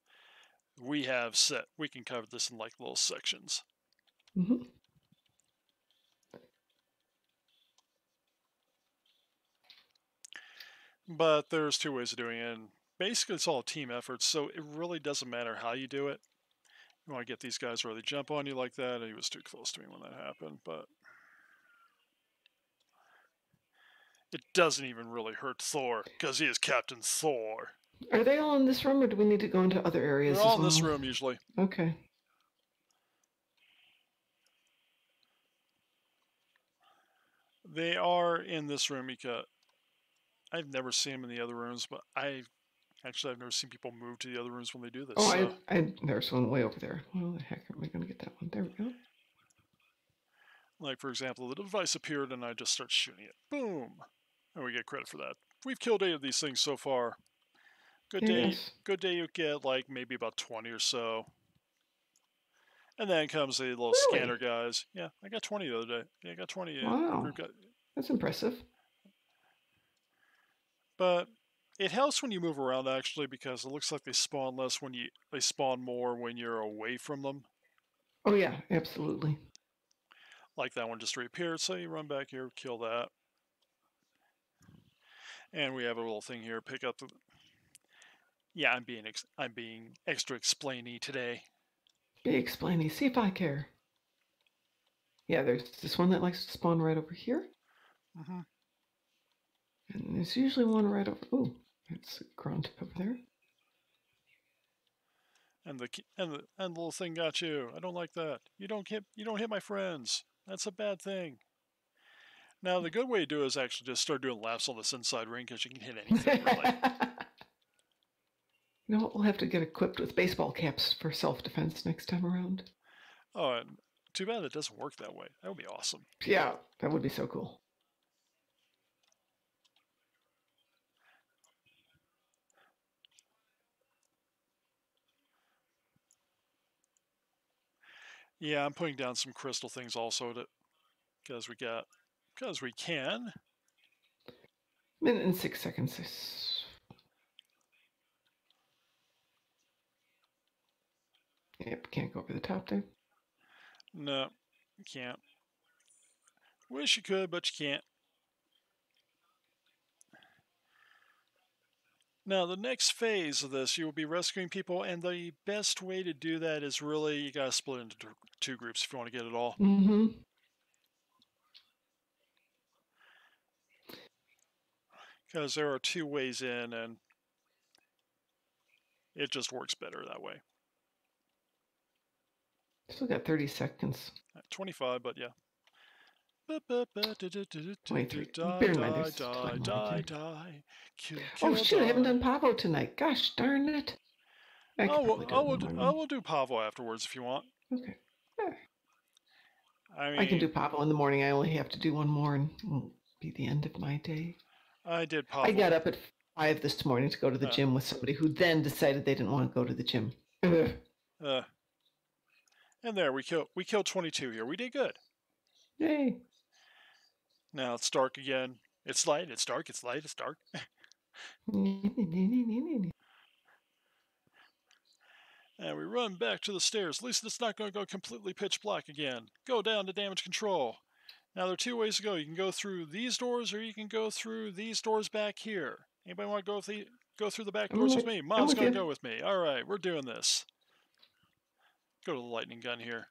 we can cover this in like little sections. Mm-hmm. But there's 2 ways of doing it, and basically it's all team efforts, so it really doesn't matter how you do it. You want to get these guys where they jump on you like that. He was too close to me when that happened, but it doesn't even really hurt Thor, because he is Captain Thor. Are they all in this room, or do we need to go into other areas They're all as well? in this room, usually. Okay. They are in this room because I've never seen them in the other rooms, but I've never seen people move to the other rooms when they do this. Oh, so. there's one way over there. Well, the heck, am I going to get that one? There we go. Like, for example, the device appeared and I just start shooting it. Boom! And we get credit for that. We've killed 8 of these things so far. Good day you get like maybe about 20 or so. And then comes the little scanner guys. Yeah, I got 20 the other day. Yeah, I got 20. Wow. That's impressive. But it helps when you move around, actually, because it looks like they spawn less they spawn more when you're away from them. Oh yeah, absolutely. Like that one just reappeared, so you run back here, kill that. And we have a little thing here, pick up the... Yeah, I'm being extra explainy today. Be explainy. See if I care. Yeah, there's this one that likes to spawn right over here. Mm-hmm. And there's usually one right over... Ooh, it's a grunt over there. And the little thing got you. I don't like that. You don't hit my friends. That's a bad thing. Now the good way to do it is actually just start doing laps on this inside ring, because you can hit anything really. You know what? We'll have to get equipped with baseball caps for self-defense next time around. Oh, and too bad it doesn't work that way. That would be awesome. Yeah, that would be so cool. Yeah, I'm putting down some crystal things also because we can. Minute and 6 seconds. Yep, can't go over the top there. No, you can't. Wish you could, but you can't. Now, the next phase of this, you will be rescuing people, and the best way to do that is really, you gotta split into 2 groups if you want to get it all. Mm-hmm. Because there are 2 ways in, and it just works better that way. Still got 30 seconds. 25, but yeah. 23. Die. Oh shit, I haven't done Pavo tonight. Gosh darn it. I will do Pavo afterwards if you want. Okay. Yeah. I can do Pavo in the morning. I only have to do one more and it'll be the end of my day. I did Pavo. I got up at 5 this morning to go to the gym with somebody who then decided they didn't want to go to the gym. And there, we killed 22 here. We did good. Yay. Now it's dark again. It's light, it's dark, it's light, it's dark. And we run back to the stairs. At least it's not going to go completely pitch black again. Go down to damage control. Now there are 2 ways to go. You can go through these doors, or you can go through these doors back here. Anybody want to go through the back doors with me? Mom's going to go with me. All right, we're doing this. Go to the lightning gun here.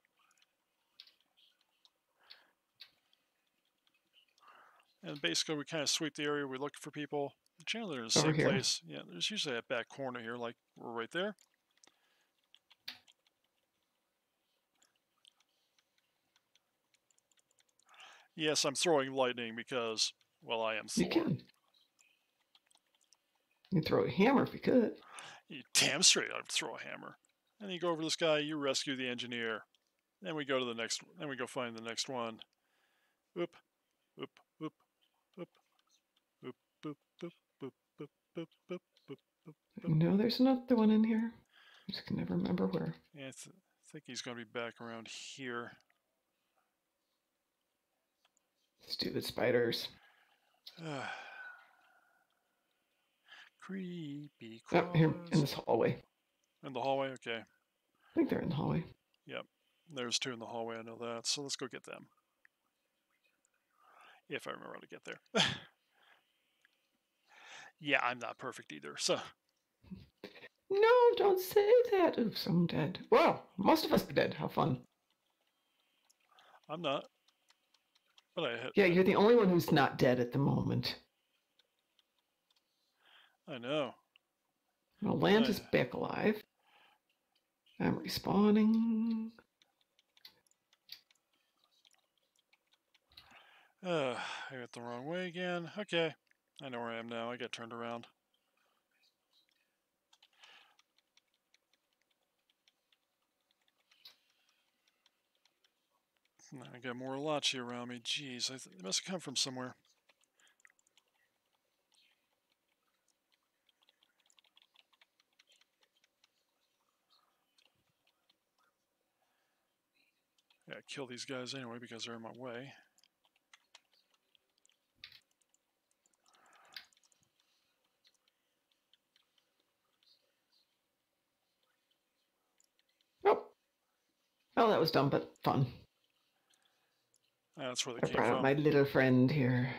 And basically, we kind of sweep the area. We look for people. Generally, they're in the Over same here. place. Yeah, there's usually a back corner here, like we're right there. Yes, I'm throwing lightning because, well, I am Thor. You can. You can throw a hammer if you could. You damn straight I'd throw a hammer. And you go over this guy, you rescue the engineer. Then we go to the next, then we go find the next one. Oop, oop, oop, oop, oop, oop, oop, oop, oop, oop, oop, oop, oop. No, there's another one in here. I just can never remember where. Yeah, I think he's going to be back around here. Stupid spiders. Creepy Oh, here crawlers. in this hallway. In the hallway? Okay. I think they're in the hallway. Yep. There's two in the hallway, I know that. So let's go get them. If I remember how to get there. Yeah, I'm not perfect either, so. No, don't say that. Oops, I'm dead. Well, most of us are dead. How fun. I'm not. But I hit. Yeah, you're the only one who's not dead at the moment. I know. Well, Land is back alive. I'm respawning. I went the wrong way again. Okay. I know where I am now. I got turned around. I got more Lachi around me. Jeez, it must have come from somewhere. Yeah, kill these guys anyway because they're in my way. Oh, that was dumb, but fun. That's where they I came brought from. out my little friend here.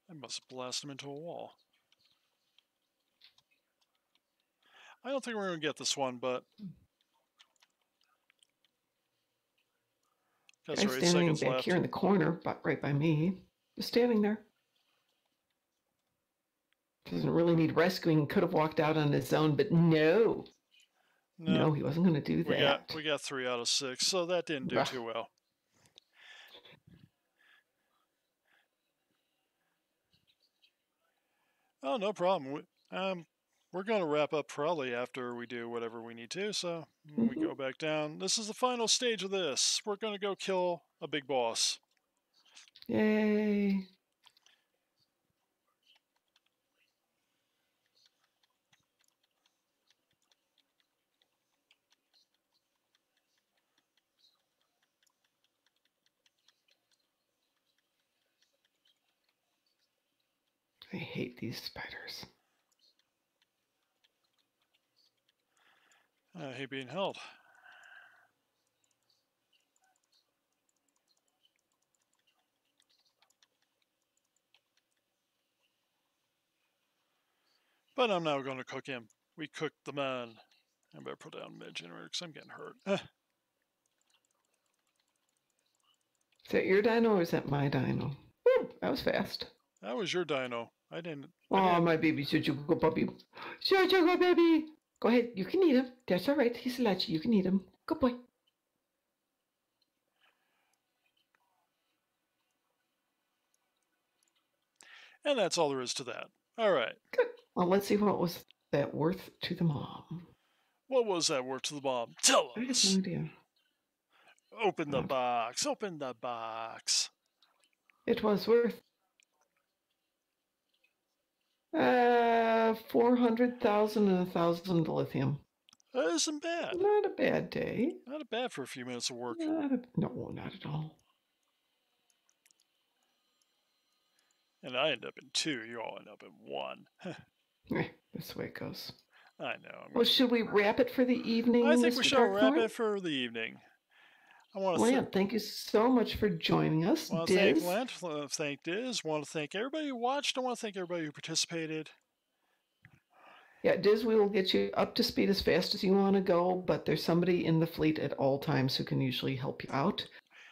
I must have blasted him into a wall. I don't think we're going to get this one, but... Guy's standing back here in the corner, but right by me. Just standing there. Doesn't really need rescuing. Could have walked out on his own, but no. No, he wasn't going to do that. We got 3 out of 6, so that didn't do too well. Oh, no problem. We're going to wrap up probably after we do whatever we need to, so when we go back down. This is the final stage of this. We're going to go kill a big boss. Yay. I hate these spiders. I hate being held. But I'm now going to cook him. We cooked the man. I better put down mid generator because I'm getting hurt. Is that your dino or is that my dino? Woo, that was fast. That was your dino. I didn't. Oh, my baby. Should you go, puppy? Should you go, baby? Go ahead. You can eat him. That's all right. He's a Lachi. You can eat him. Good boy. And that's all there is to that. All right. Good. Well, let's see what was that worth to the mom. What was that worth to the mom? Tell us. I have no idea. Open the box. Open the box. It was worth 400,000 and 1,000 lithium. That isn't bad. Not a bad day. Not bad for a few minutes of work. No, not at all. And I end up in 2. You all end up in 1. That's the way it goes. I know. Well, should we wrap it for the evening? I think Mr. we should wrap Darkthorn? it for the evening. I want to Lance, thank you so much for joining us. I want to thank Lent, thank Diz, I want to thank everybody who watched, I want to thank everybody who participated. Yeah, Diz, we will get you up to speed as fast as you want to go, but there's somebody in the fleet at all times who can usually help you out.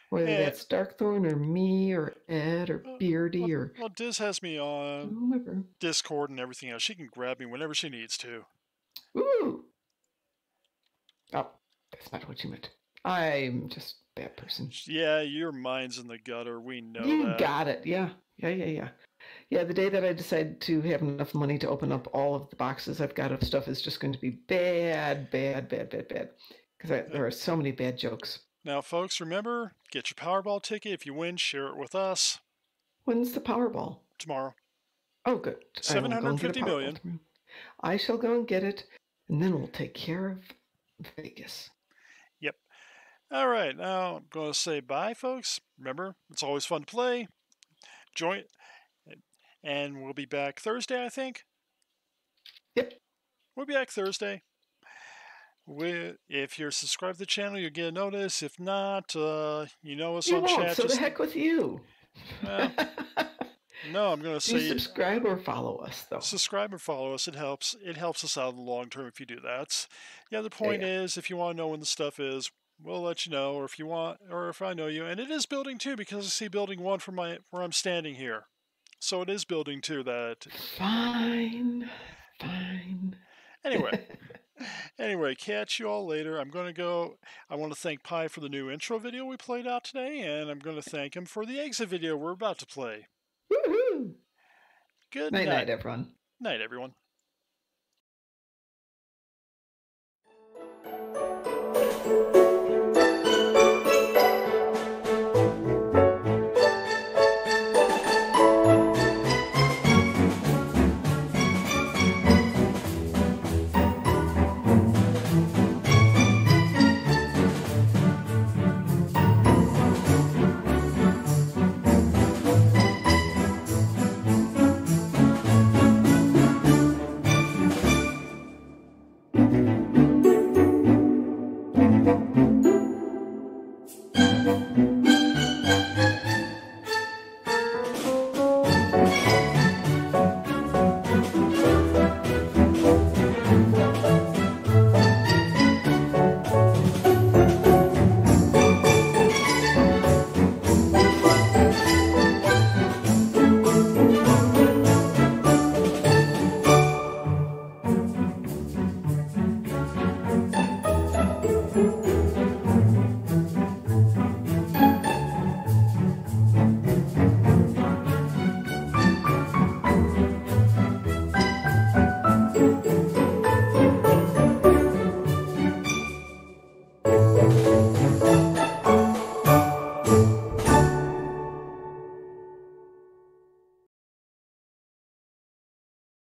Whether Yeah. that's Darkthorn or me or Ed or Beardy or Well, Diz has me on whoever. Discord and everything else. She can grab me whenever she needs to. Ooh. Oh, that's not what you meant. I'm just a bad person. Yeah, your mind's in the gutter. We know You that. got it. Yeah. Yeah, the day that I decide to have enough money to open up all of the boxes I've got of stuff is just going to be bad. Because there are so many bad jokes. Now, folks, remember, get your Powerball ticket. If you win, share it with us. When's the Powerball? Tomorrow. Oh, good. I will go and get a 750 Powerball million. tomorrow. I shall go and get it, and then we'll take care of Vegas. Yep. All right, now I'm going to say bye, folks. Remember, it's always fun to play. Join, and we'll be back Thursday, I think. Yep. We'll be back Thursday. If you're subscribed to the channel, you'll get a notice. If not, you know us You on won't, chat. so the heck with you. Well, no, I'm going to Do say subscribe or follow us, though. subscribe or follow us. It helps us out in the long term if you do that. The other point is, if you want to know when the stuff is, we'll let you know. Or if you want, or if I know you, and it is building 2 because I see building 1 from where I'm standing here. So it is building 2 that. Fine. Anyway, catch you all later. I'm going to go. I want to thank Pi for the new intro video we played out today, and I'm going to thank him for the exit video we're about to play. Woohoo! Good Night, everyone. Night, everyone.